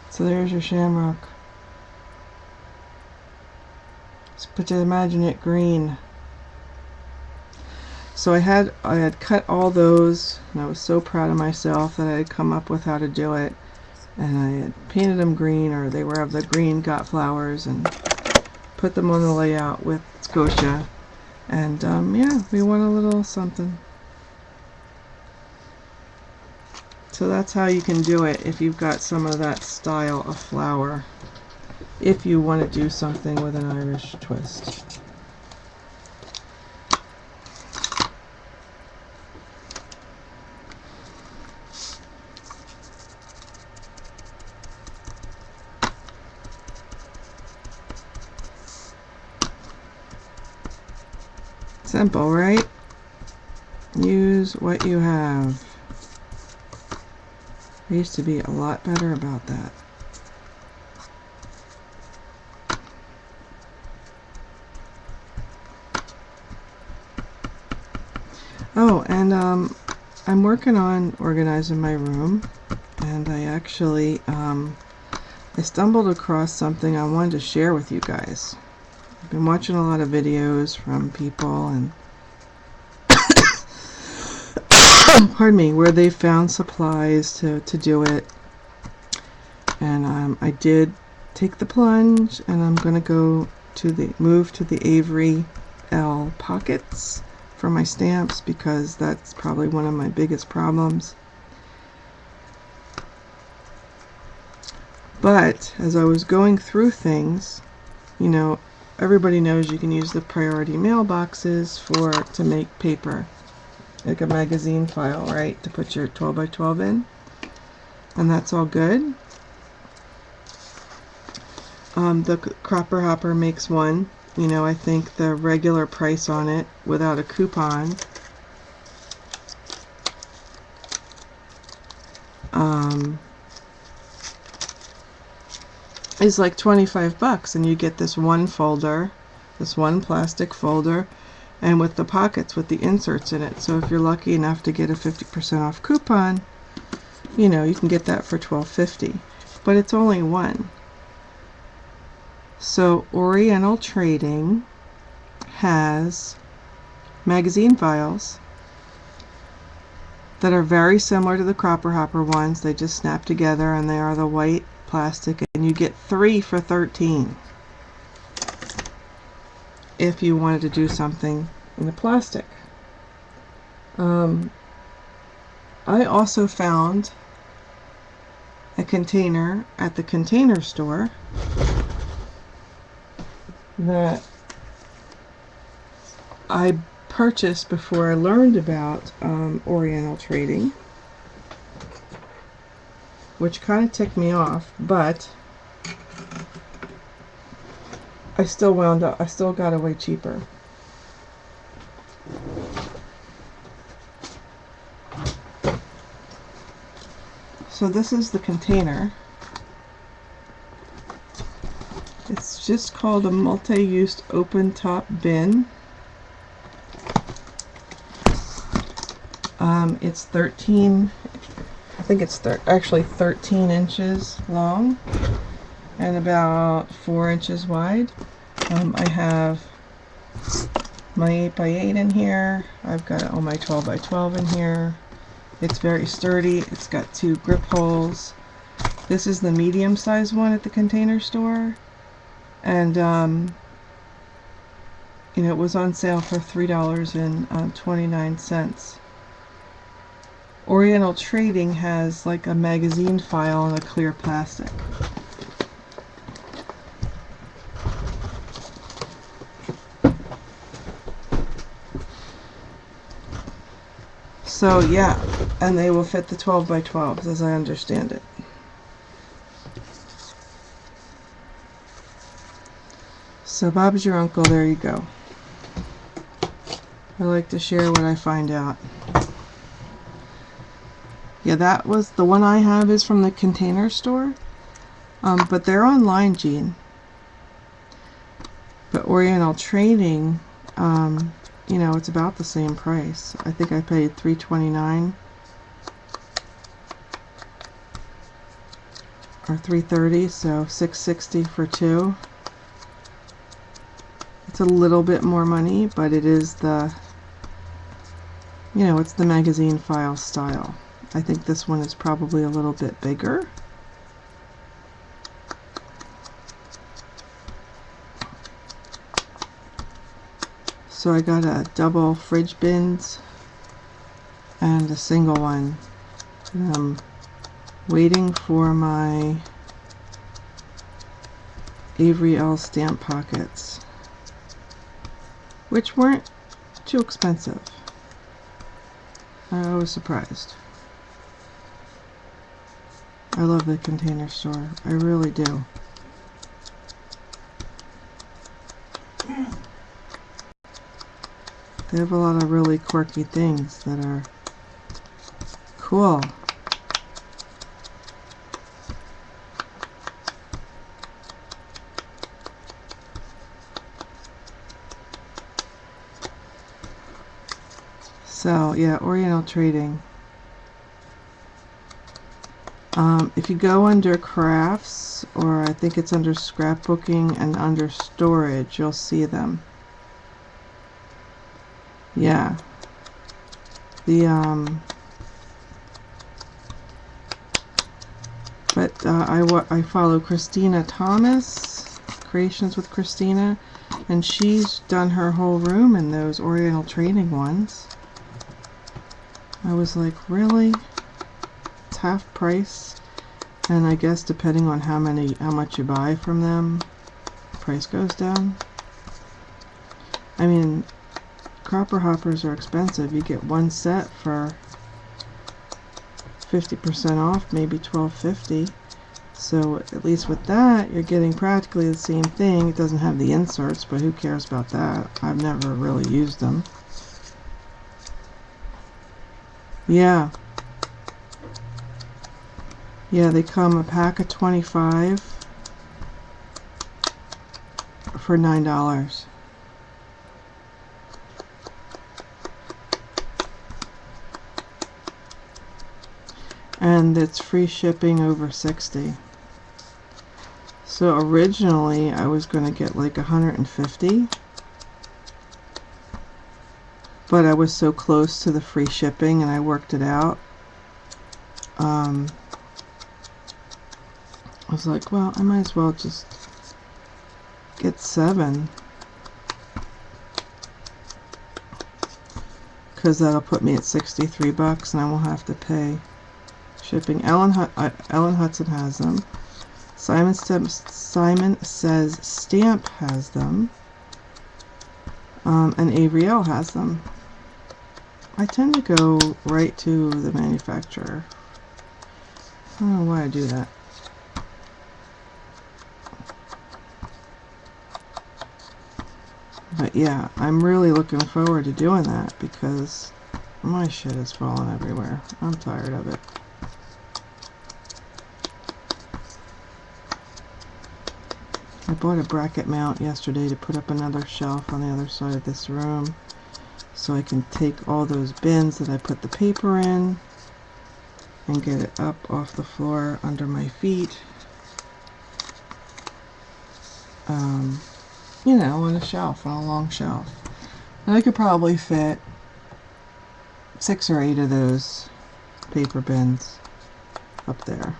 Speaker 1: So there's your shamrock. But imagine it green. So I had cut all those, and I was so proud of myself that I had come up with how to do it. And I had painted them green, or they were of the green got flowers, and put them on the layout with Scotia. And yeah, we won a little something. So that's how you can do it if you've got some of that style of flower, if you want to do something with an Irish twist. Simple, right? Use what you have. I used to be a lot better about that. Oh, and I'm working on organizing my room, and I actually I stumbled across something I wanted to share with you guys. I've been watching a lot of videos from people, and pardon me, where they found supplies to do it. And I did take the plunge, and I'm going to go to move to the Avery L pockets for my stamps, because that's probably one of my biggest problems. But as I was going through things, you know, everybody knows you can use the priority mailboxes to make paper, like a magazine file, right, to put your 12 by 12 in, and that's all good. The Cropper Hopper makes one. You know, I think the regular price on it without a coupon is like 25 bucks, and you get this one folder, this one plastic folder, and with the pockets with the inserts in it. So if you're lucky enough to get a 50% off coupon, you know, you can get that for $12.50, but it's only one. So Oriental Trading has magazine files that are very similar to the Cropper Hopper ones. They just snap together, and they are the white plastic, and you get 3 for $13 if you wanted to do something in the plastic. I also found a container at the Container Store that I purchased before I learned about Oriental Trading, which kind of ticked me off, but I still got away cheaper. So this is the container. It's just called a multi-use open top bin. It's 13, I think it's actually 13 inches long and about 4 inches wide. I have my 8x8 in here. I've got all my 12x12 in here. It's very sturdy. It's got 2 grip holes. This is the medium size one at the Container Store, and you know, it was on sale for $3.29. Oriental Trading has like a magazine file in a clear plastic. So yeah, and they will fit the 12 by 12s as I understand it. So Bob's your uncle, there you go. I like to share what I find out. Yeah, that was the one I have is from the Container Store. But they're online, Gene. But Oriental Trading, you know, it's about the same price. I think I paid $3.29 or $3.30, so $6.60 for two. It's a little bit more money, but it is the, you know, it's the magazine file style. I think this one is probably a little bit bigger. So I got a double fridge bins and a single one. And I'm waiting for my Avery L stamp pockets, which weren't too expensive. I was surprised. I love the Container Store. I really do. They have a lot of really quirky things that are cool. So yeah, Oriental Trading. If you go under crafts, or I think it's under scrapbooking and under storage, you'll see them. Yeah. I follow Christina Thomas, Creations with Christina, and she's done her whole room in those Oriental Trading ones. I was like, really? It's half price, and I guess depending on how much you buy from them, the price goes down. I mean, copper hoppers are expensive. You get one set for 50% off, maybe $12.50. So at least with that, you're getting practically the same thing. It doesn't have the inserts, but who cares about that? I've never really used them. Yeah. Yeah, they come a pack of 25 for $9. And it's free shipping over 60. So originally I was going to get like 150, but I was so close to the free shipping and I worked it out. I was like, well, I might as well just get 7, because that'll put me at $63 and I won't have to pay shipping. Ellen Hudson has them. Simon Says Stamp has them. And Avery L has them. I tend to go right to the manufacturer. I don't know why I do that. But yeah, I'm really looking forward to doing that because my shit is falling everywhere. I'm tired of it. I bought a bracket mount yesterday to put up another shelf on the other side of this room so I can take all those bins that I put the paper in and get it up off the floor under my feet. You know, on a shelf, on a long shelf. And I could probably fit 6 or 8 of those paper bins up there.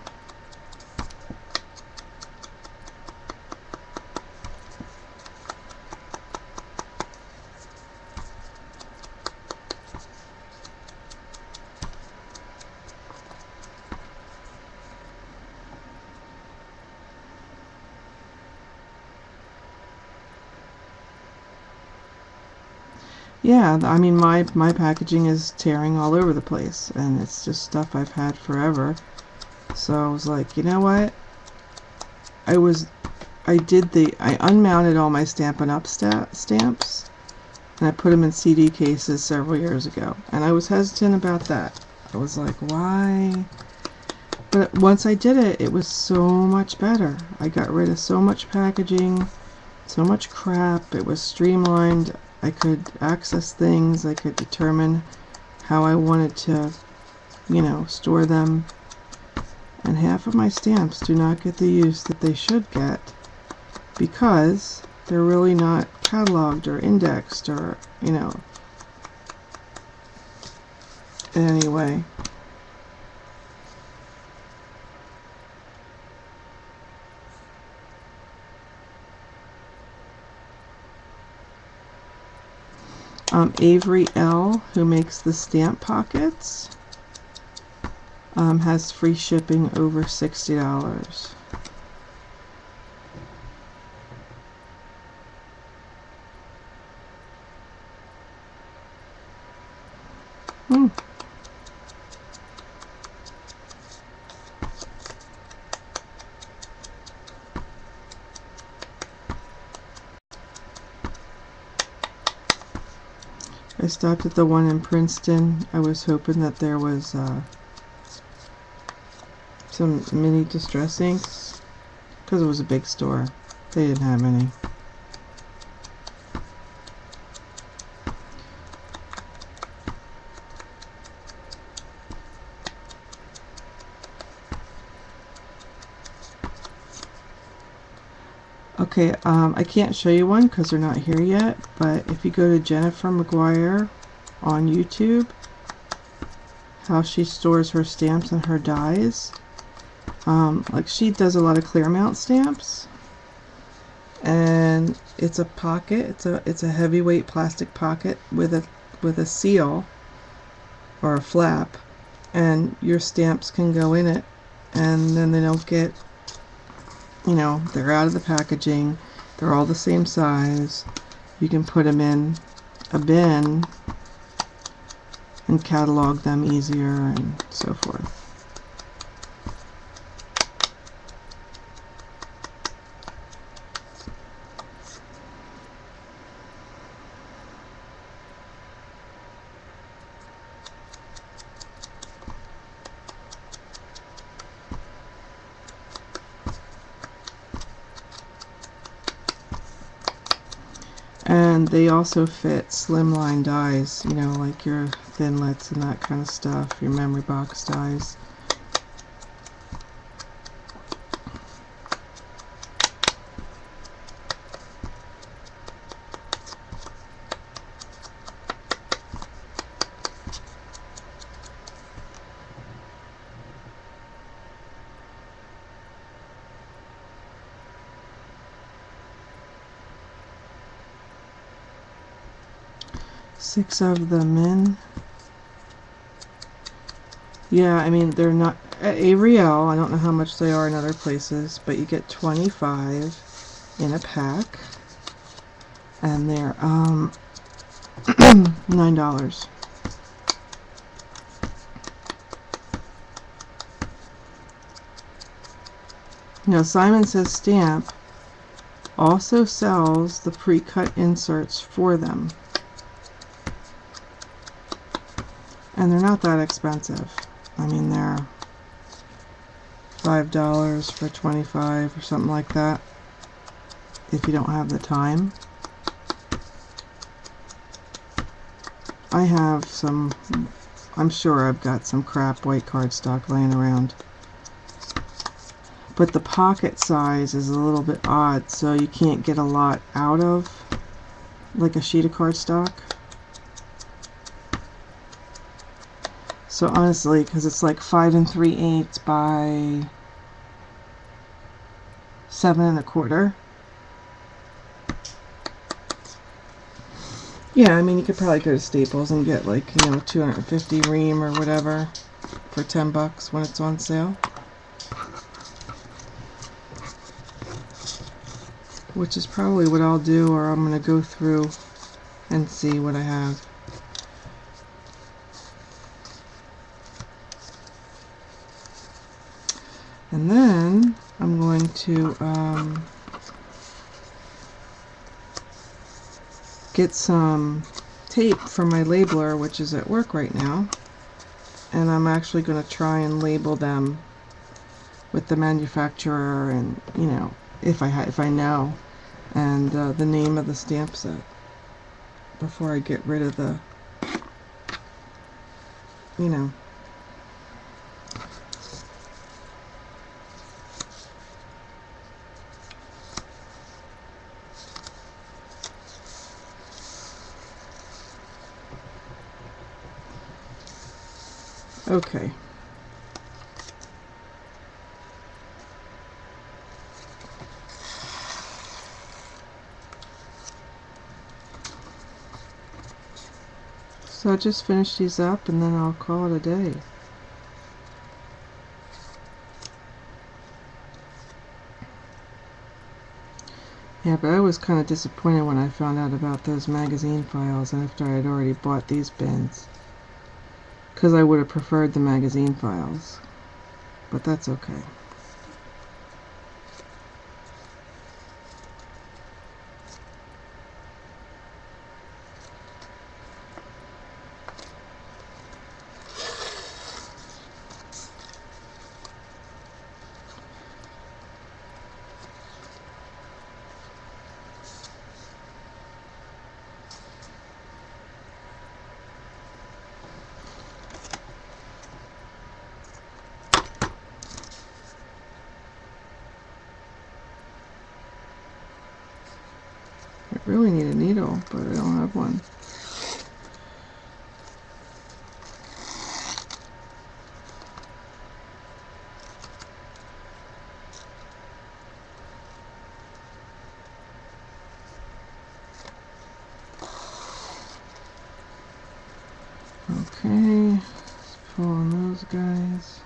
Speaker 1: Yeah, I mean, my packaging is tearing all over the place, and it's just stuff I've had forever. So I was like, you know what? I unmounted all my Stampin' Up stamps, and I put them in CD cases several years ago. And I was hesitant about that. I was like, why? But once I did it, it was so much better. I got rid of so much packaging, so much crap. It was streamlined. I could access things. I could determine how I wanted to, store them. And half of my stamps do not get the use that they should get because they're really not cataloged or indexed or, anyway. Avery L., who makes the stamp pockets, has free shipping over $60. I stopped at the one in Princeton. I was hoping that there was some mini distress inks because it was a big store. They didn't have any. Okay, I can't show you one because they're not here yet, but if you go to Jennifer McGuire on YouTube, how she stores her stamps and her dies, like she does a lot of clear mount stamps, and it's a pocket, it's a heavyweight plastic pocket with a seal or a flap, and your stamps can go in it, and then they don't get, they're out of the packaging. They're all the same size. You can put them in a bin and catalog them easier and so forth. And they also fit slimline dies, like your thinlits and that kind of stuff, your memory box dies. Six of them in. Yeah, I mean, they're not at Avery L. I don't know how much they are in other places, but you get 25 in a pack, and they're $9. Now, Simon Says Stamp also sells the pre-cut inserts for them. And they're not that expensive. I mean, they're $5 for 25 or something like that if you don't have the time. I have some, I'm sure I've got some crap white cardstock laying around. But the pocket size is a little bit odd, so you can't get a lot out of, like a sheet of cardstock. So honestly, because it's like 5 3/8 by 7 1/4. Yeah, I mean, you could probably go to Staples and get like, 250 ream or whatever for $10 when it's on sale. Which is probably what I'll do, or I'm going to go through and see what I have. And then I'm going to get some tape from my labeler, which is at work right now, and I'm actually going to try and label them with the manufacturer and, you know, if I know, and the name of the stamp set before I get rid of the, you know. Okay. So I'll just finish these up and then I'll call it a day. Yeah, but I was kind of disappointed when I found out about those magazine files after I had already bought these bins, because I would have preferred the magazine files, but that's okay. I really need a needle, but I don't have one. Okay, let's pull on those guys.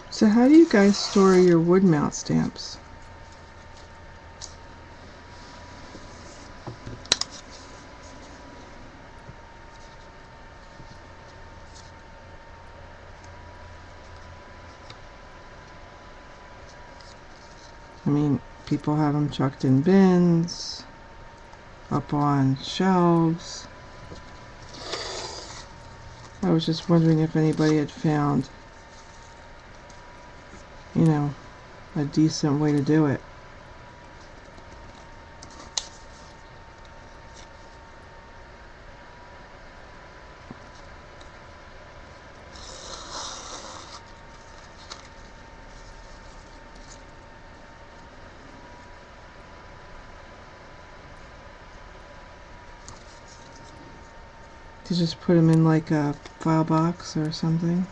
Speaker 1: So how do you guys store your wood mount stamps? I mean, people have them chucked in bins, up on shelves. I was just wondering if anybody had found, you know, a decent way to do it. To just put them in like a file box or something.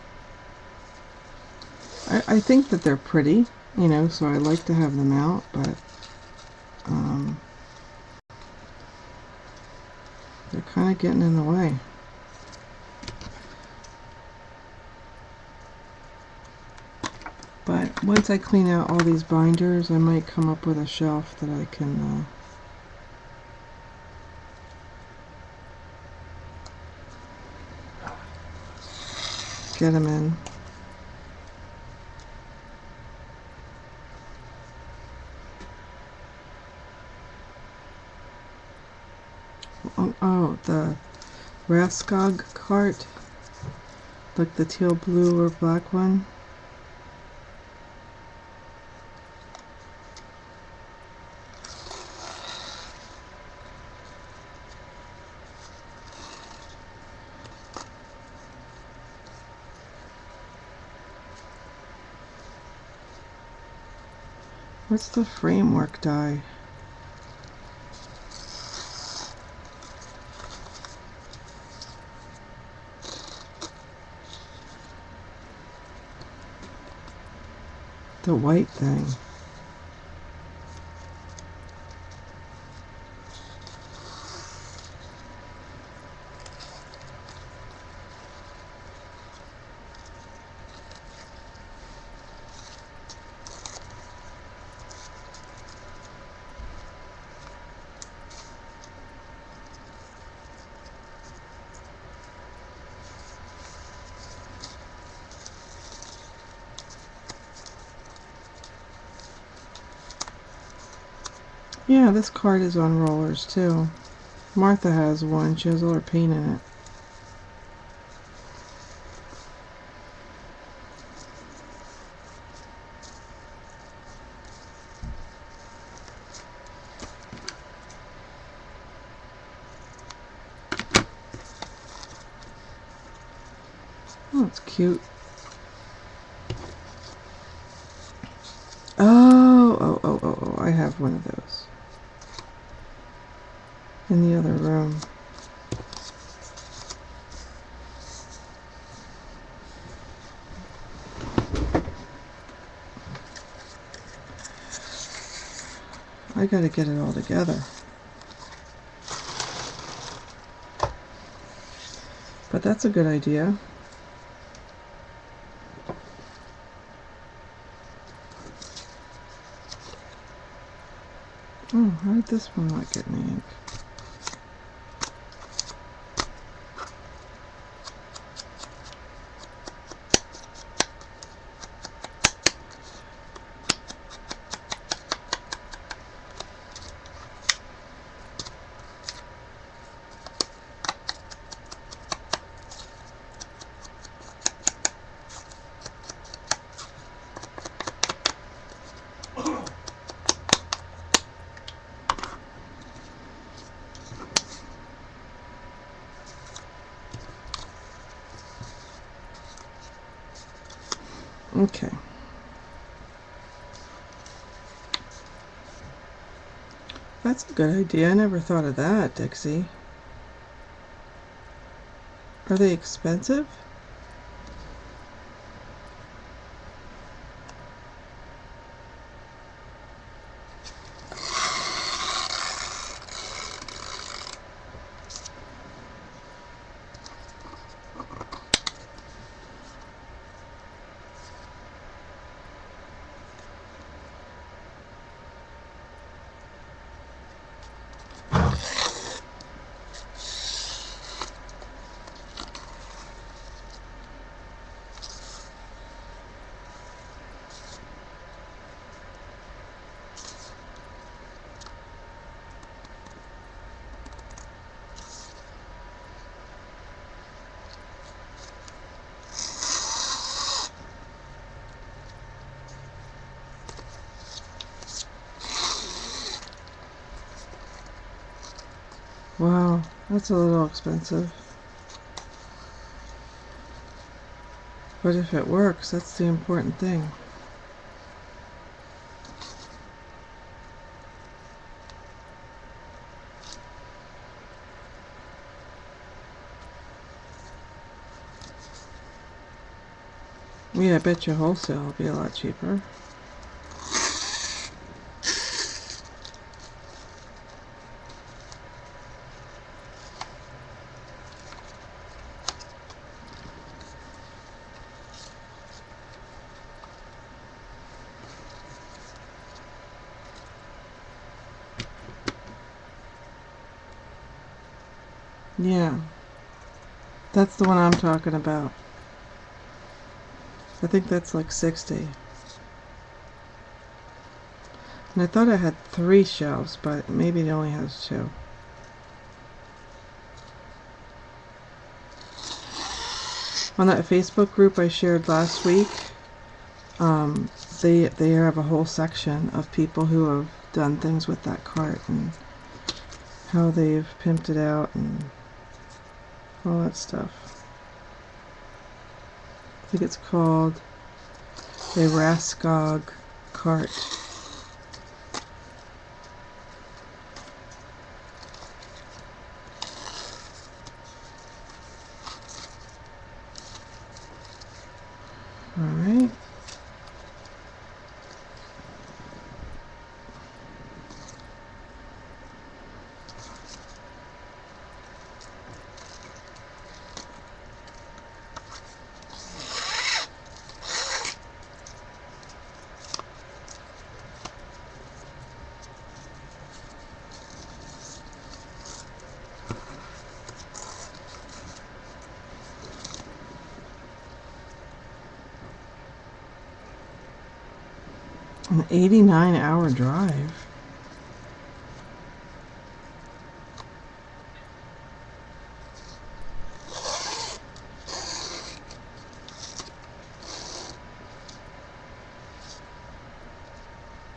Speaker 1: I think that they're pretty, you know, so I like to have them out, but they're kind of getting in the way. But once I clean out all these binders, I might come up with a shelf that I can get them in. Oh, the Raskog cart, like the teal blue or black one. What's the framework die? The white thing. Yeah, this card is on rollers too. Martha has one. She has all her paint in it. Oh, it's cute. Oh, I have one of those in the other room. I gotta get it all together. But that's a good idea. Oh, how did this one not get any ink? Okay. That's a good idea. I never thought of that, Dixie. Are they expensive? Wow, that's a little expensive. But if it works, that's the important thing. Yeah, I bet you wholesale will be a lot cheaper. Yeah, that's the one I'm talking about. I think that's like 60. And I thought I had 3 shelves, but maybe it only has 2. On that Facebook group I shared last week, they have a whole section of people who have done things with that cart and how they've pimped it out and all that stuff. I think it's called a Raskog cart. Alright. An 89-hour drive.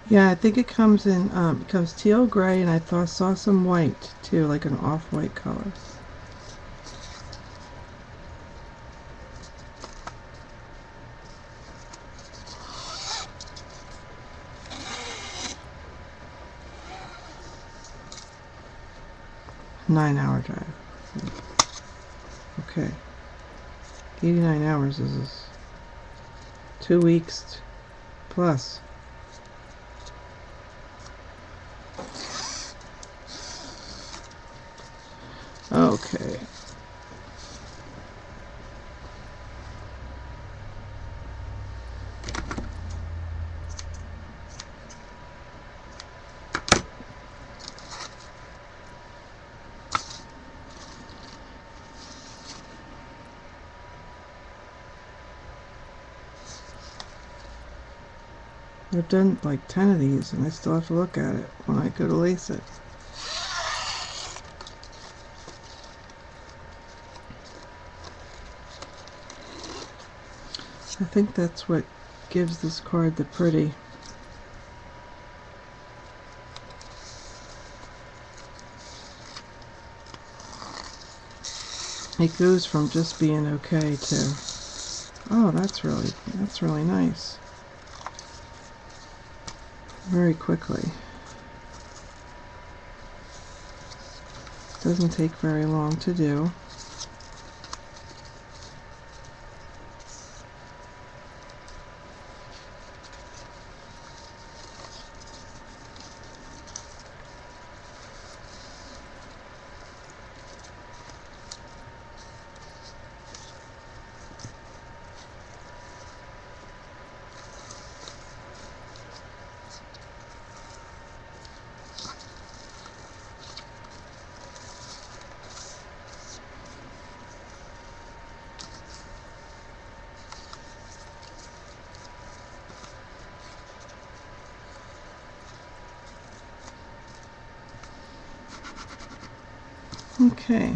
Speaker 1: Yeah, I think it comes in, it comes teal gray, and I saw some white too, like an off-white color. Nine-hour drive. Okay. 89 hours is 2 weeks plus. Okay. I've done like 10 of these, and I still have to look at it when I go to lace it. I think that's what gives this card the pretty. It goes from just being okay to, oh, that's really nice. Very quickly. Doesn't take very long to do. Okay.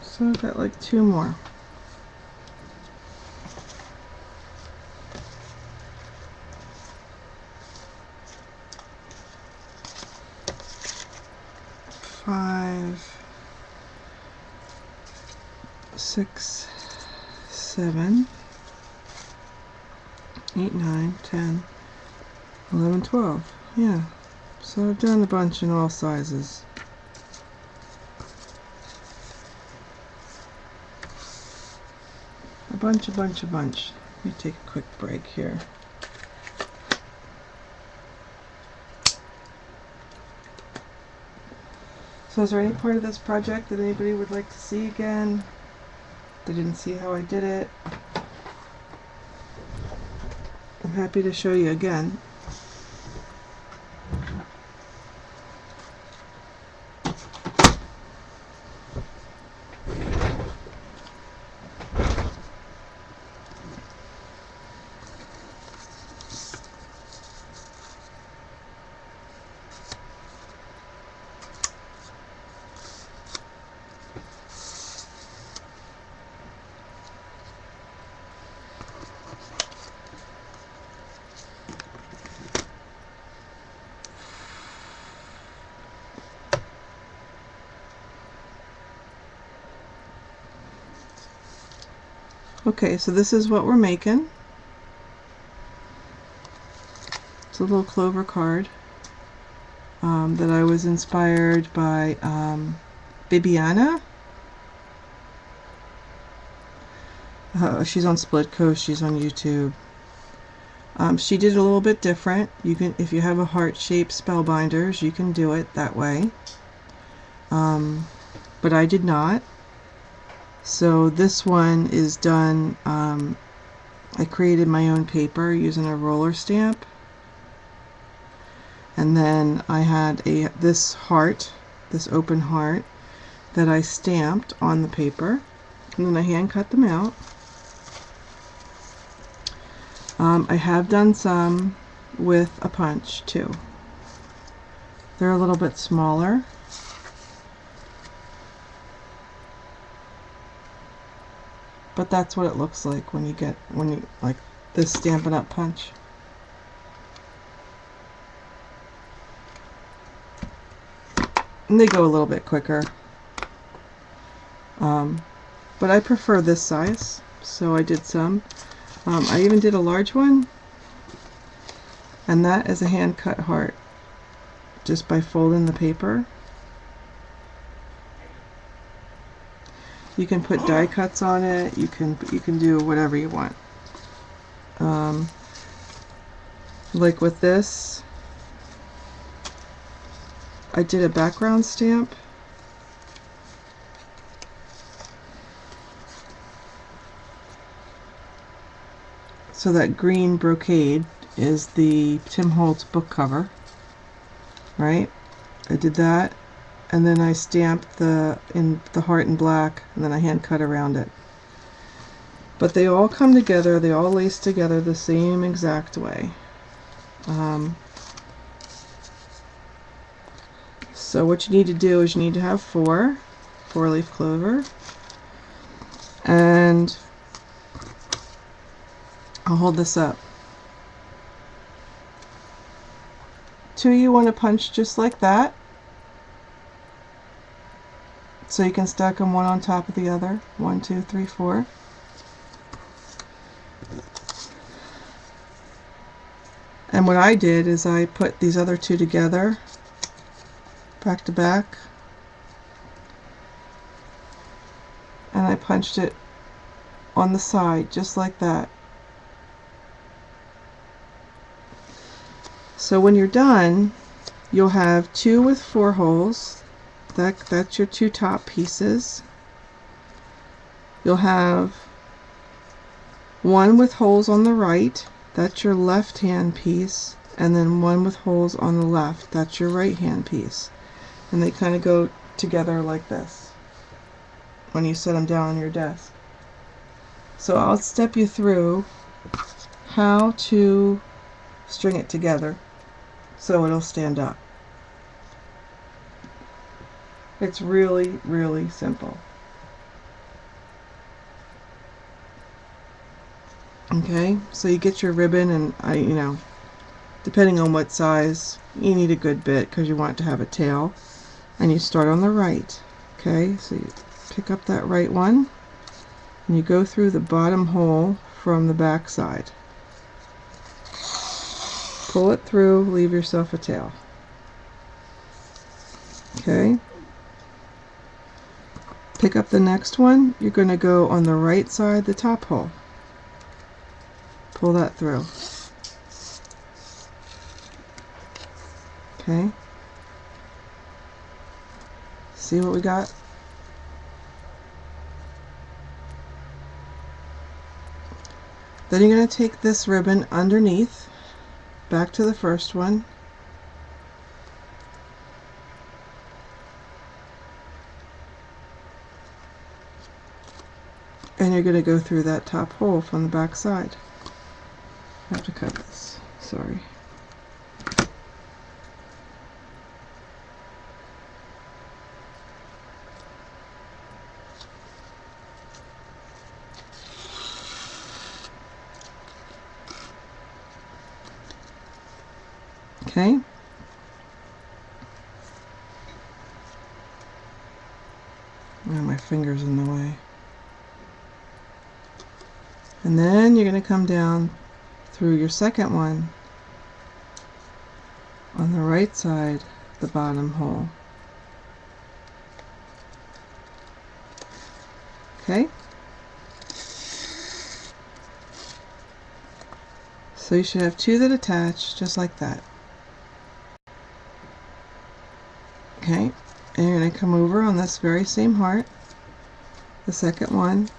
Speaker 1: So I've got like 2 more. Five, 6, 7, 8, 9, 10, 11, 12. Yeah. So I've done a bunch in all sizes. A bunch. Let me take a quick break here. So is there any part of this project that anybody would like to see again? They didn't see how I did it? I'm happy to show you again. Okay, so this is what we're making. It's a little clover card that I was inspired by Bibiana. She's on Split Coast. She's on YouTube. She did it a little bit different. You can, if you have a heart-shaped spellbinders, you can do it that way. But I did not. So this one is done, I created my own paper using a roller stamp. And then I had this heart, this open heart, that I stamped on the paper, and then I hand cut them out. I have done some with a punch too. They're a little bit smaller. But that's what it looks like when you like this Stampin' Up! Punch. And they go a little bit quicker. But I prefer this size, so I did some. I even did a large one, and that is a hand cut heart, just by folding the paper. You can put die cuts on it. You can do whatever you want. Like with this, I did a background stamp. So that green brocade is the Tim Holtz book cover, right? I did that, and then I stamped the heart in black, and then I hand cut around it. But they all come together, they all lace together the same exact way. So what you need to do is you need to have four-leaf clover, and I'll hold this up. 2 you want to punch just like that, so you can stack them one on top of the other. 1, 2, 3, 4. And what I did is I put these other 2 together, back to back, and I punched it on the side just like that. So when you're done, you'll have 2 with 4 holes. That's your 2 top pieces. You'll have 1 with holes on the right. That's your left hand piece. And then 1 with holes on the left. That's your right hand piece. And they kind of go together like this when you set them down on your desk. So I'll step you through how to string it together so it'll stand up. It's really, really simple. Okay, so you get your ribbon, and depending on what size, you need a good bit because you want it to have a tail. And you start on the right. Okay, so you pick up that right one, and you go through the bottom hole from the back side. Pull it through, leave yourself a tail. Okay. Pick up the next one. You're going to go on the right side, the top hole. Pull that through. Okay. See what we got? Then you're going to take this ribbon underneath, back to the first one, and you're going to go through that top hole from the back side. I have to cut this, sorry. Okay. Oh, my finger's in the way. And then you're going to come down through your second one on the right side, the bottom hole. Okay. So you should have 2 that attach just like that. Okay, and you're going to come over on this very same heart, the second one,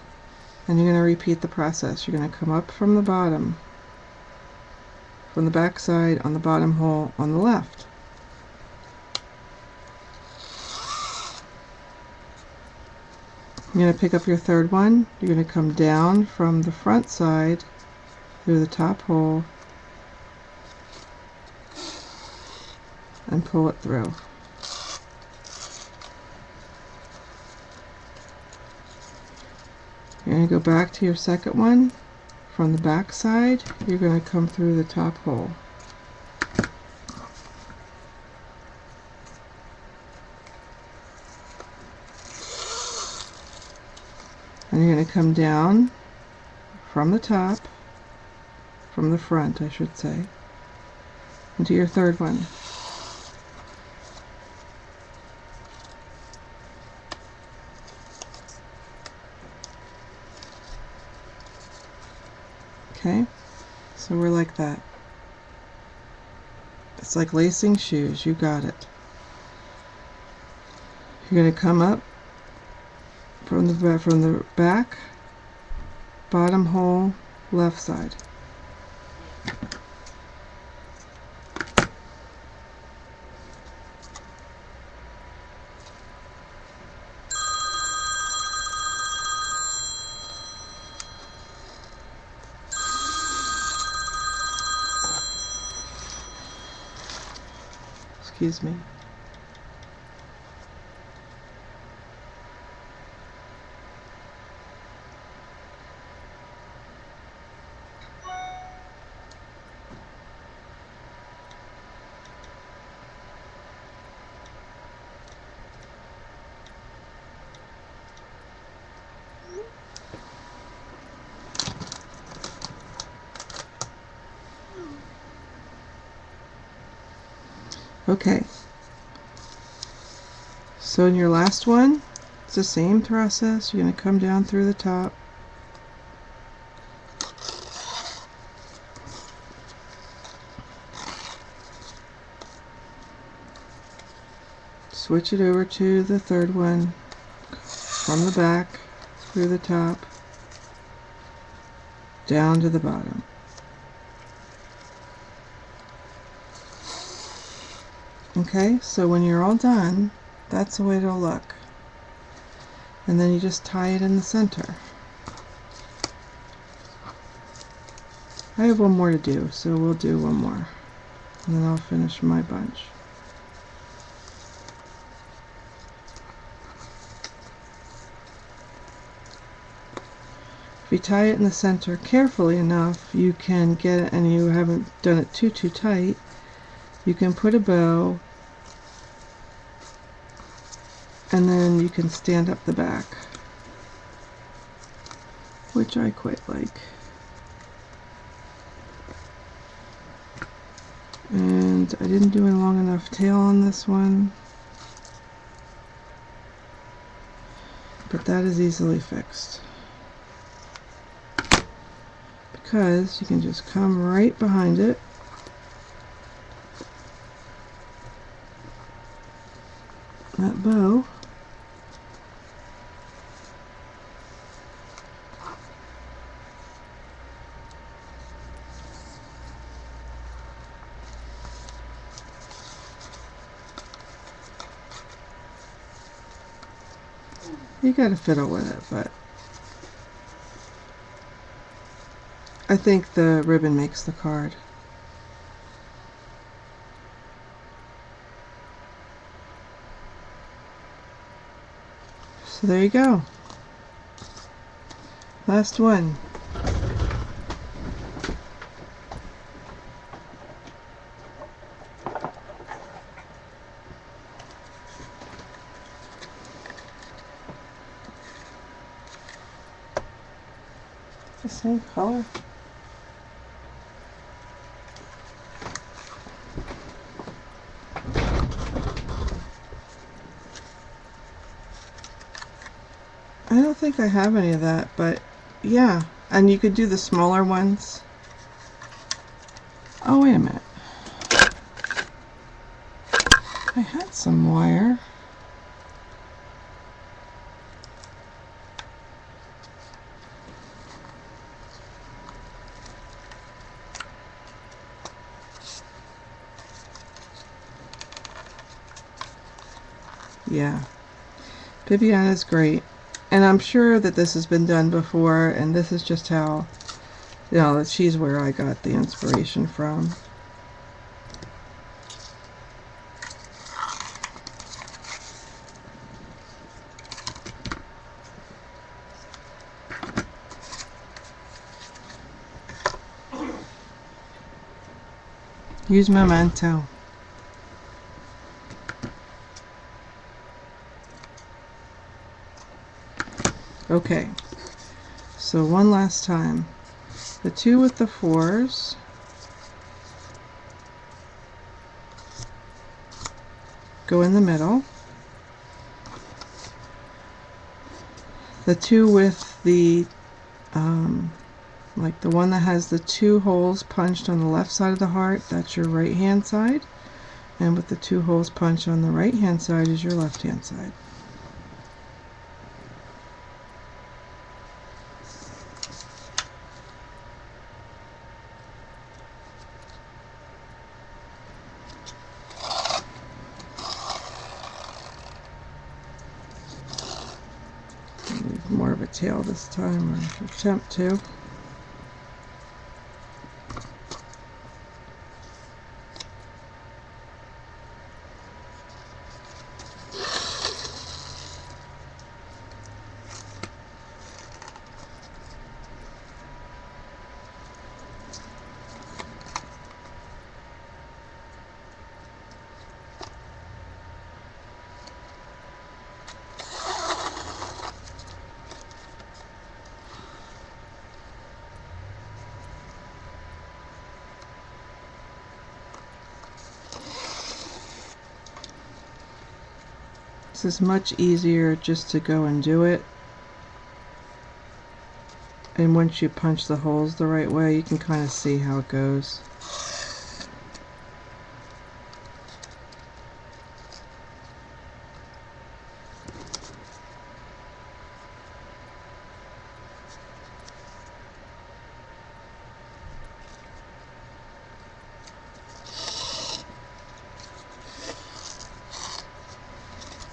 Speaker 1: and you're going to repeat the process. You're going to come up from the bottom, from the back side on the bottom hole on the left. You're going to pick up your third one. You're going to come down from the front side through the top hole and pull it through. You're going to go back to your second one. From the back side, you're going to come through the top hole. And you're going to come down from the top, from the front I should say, into your third one. Okay, so we're like that. It's like lacing shoes, you got it. You're going to come up from the back, bottom hole, left side. Excuse me. Okay, so in your last one, it's the same process. You're going to come down through the top, switch it over to the third one, from the back, through the top, down to the bottom. Okay, so when you're all done, that's the way it'll look. And then you just tie it in the center. I have one more to do, so we'll do one more. And then I'll finish my bunch. If you tie it in the center carefully enough, you can get it, and you haven't done it too tight, you can put a bow, and then you can stand up the back, which I quite like. And I didn't do a long enough tail on this one, but that is easily fixed, because you can just come right behind it, that bow, you gotta fiddle with it, but I think the ribbon makes the card. So there you go. Last one. The same color. I don't think I have any of that, but yeah. And you could do the smaller ones. Oh, wait a minute. I had some wire. Yeah. Bibiana's great. And I'm sure that this has been done before, and this is just how, you know, she's where I got the inspiration from. Use Memento. Okay, so one last time. The 2 with the 4s. Go in the middle. The 2 with the, like the one that has the 2 holes punched on the left side of the heart, that's your right hand side. And with the 2 holes punched on the right hand side is your left hand side. More of a tail this time, or attempt to. This is much easier just to go and do it. And once you punch the holes the right way, you can kind of see how it goes.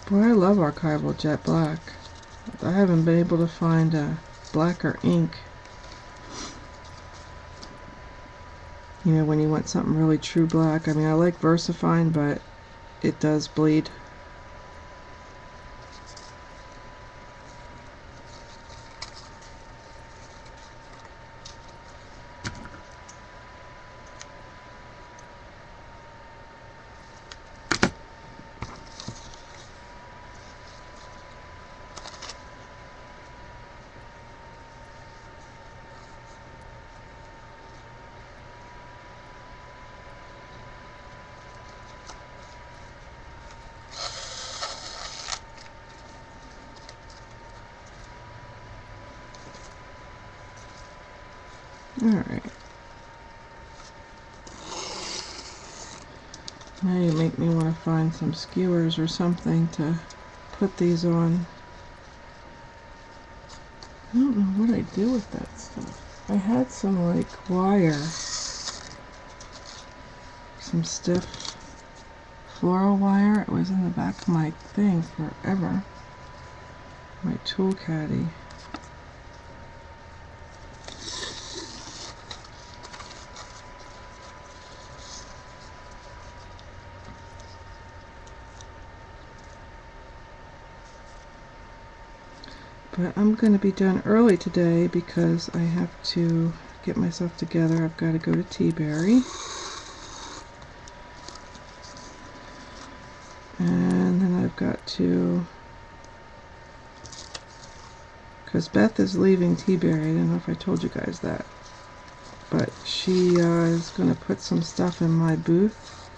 Speaker 1: Boy, I love archival jet black. I haven't been able to find a blacker ink. You know, when you want something really true black. I mean, I like VersaFine, but it does bleed. Alright. Now you make me want to find some skewers or something to put these on. I don't know what I do with that stuff. I had some like wire. Some stiff floral wire. It was in the back of my thing forever. My tool caddy. But I'm going to be done early today because I have to get myself together. I've got to go to Teaberry. And then I've got to, because Beth is leaving Teaberry. I don't know if I told you guys that. But she is going to put some stuff in my booth.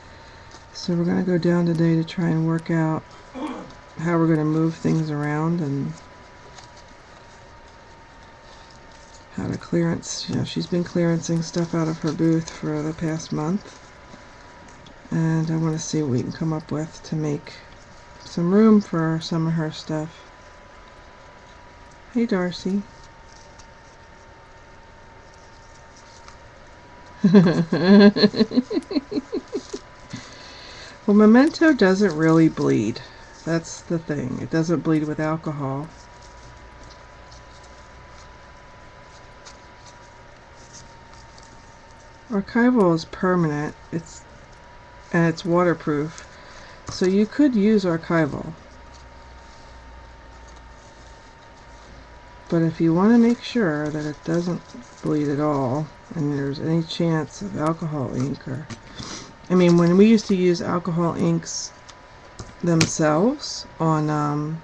Speaker 1: So we're going to go down today to try and work out how we're going to move things around and how to clearance. You know, she's been clearancing stuff out of her booth for the past month, and I want to see what we can come up with to make some room for some of her stuff. Hey Darcy. Well, Memento doesn't really bleed. That's the thing. It doesn't bleed with alcohol. Archival is permanent. It's waterproof. So you could use Archival. But if you want to make sure that it doesn't bleed at all, and there's any chance of alcohol ink, or I mean, when we used to use alcohol inks themselves on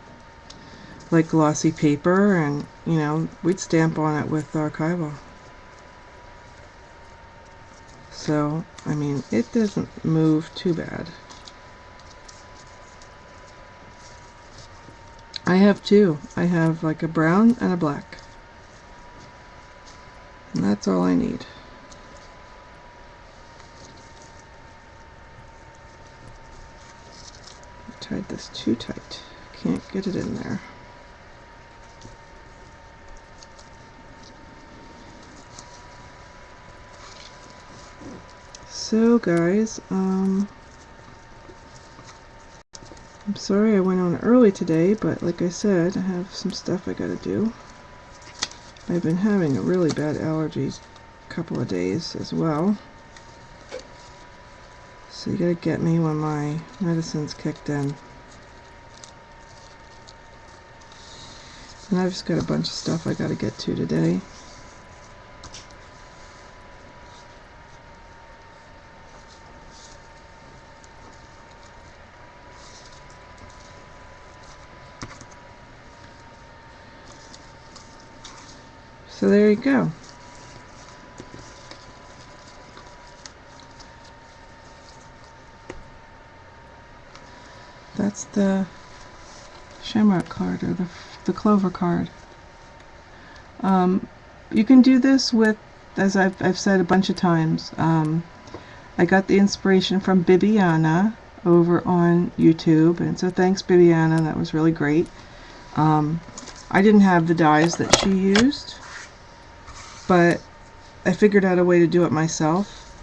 Speaker 1: like glossy paper, and you know, we'd stamp on it with Archival. So I mean, it doesn't move too bad. I have two. I have like a brown and a black. And that's all I need. I tied this too tight. Can't get it in there. So guys, I'm sorry I went on early today, but like I said, I have some stuff I gotta do. I've been having a really bad allergy couple of days as well. So you gotta get me when my medicine's kicked in. And I've just got a bunch of stuff I gotta get to today. So there you go. That's the Shamrock card, or the Clover card. You can do this with, as I've said a bunch of times, I got the inspiration from Bibiana over on YouTube, and so thanks Bibiana, that was really great. I didn't have the dies that she used, but I figured out a way to do it myself.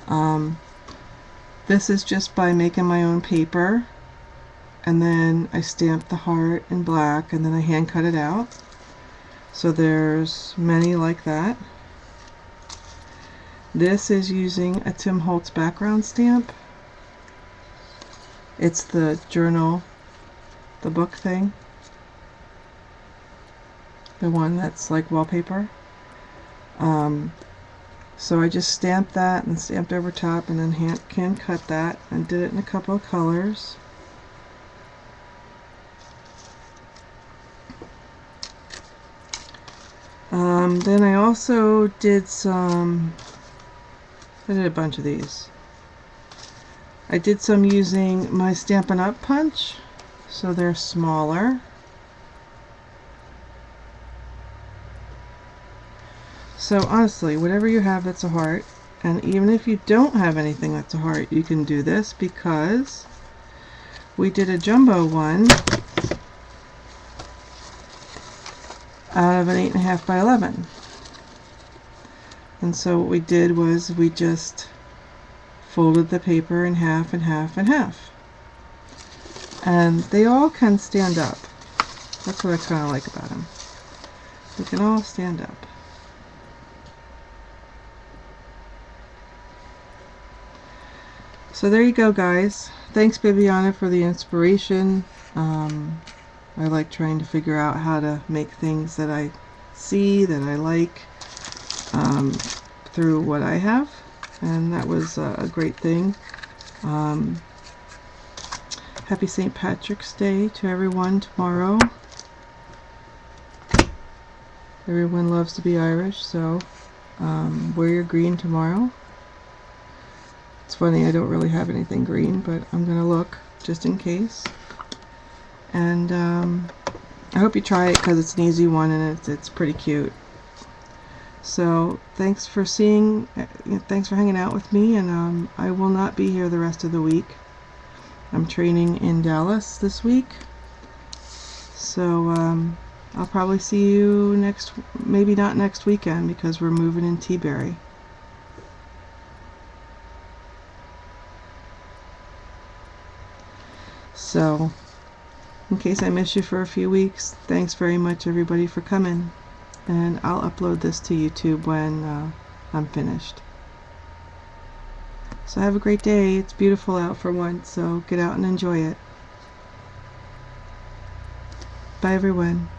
Speaker 1: This is just by making my own paper, and then I stamped the heart in black, and then I hand cut it out. So there's many like that. This is using a Tim Holtz background stamp. It's the journal, the book thing, the one that's like wallpaper. So I just stamped that and stamped over top, and then hand cut that and did it in a couple of colors. Then I also did I did a bunch of these. I did some using my Stampin' Up! Punch, so they're smaller. So honestly, whatever you have that's a heart, and even if you don't have anything that's a heart, you can do this, because we did a jumbo one out of an 8.5 by 11. And so what we did was we just folded the paper in half and half and half. And they all can stand up. That's what I kind of like about them. They can all stand up. So there you go, guys. Thanks Bibiana for the inspiration. I like trying to figure out how to make things that I see, that I like, through what I have, and that was a great thing. Happy St. Patrick's Day to everyone tomorrow. Everyone loves to be Irish, so wear your green tomorrow. It's funny, I don't really have anything green, but I'm gonna look just in case. And I hope you try it, because it's an easy one and it's pretty cute. So thanks for hanging out with me, and I will not be here the rest of the week. I'm training in Dallas this week, so I'll probably see you maybe not next weekend, because we're moving in T-Berry. So in case I miss you for a few weeks, thanks very much everybody for coming, and I'll upload this to YouTube when I'm finished. So have a great day. It's beautiful out for once, so get out and enjoy it. Bye everyone.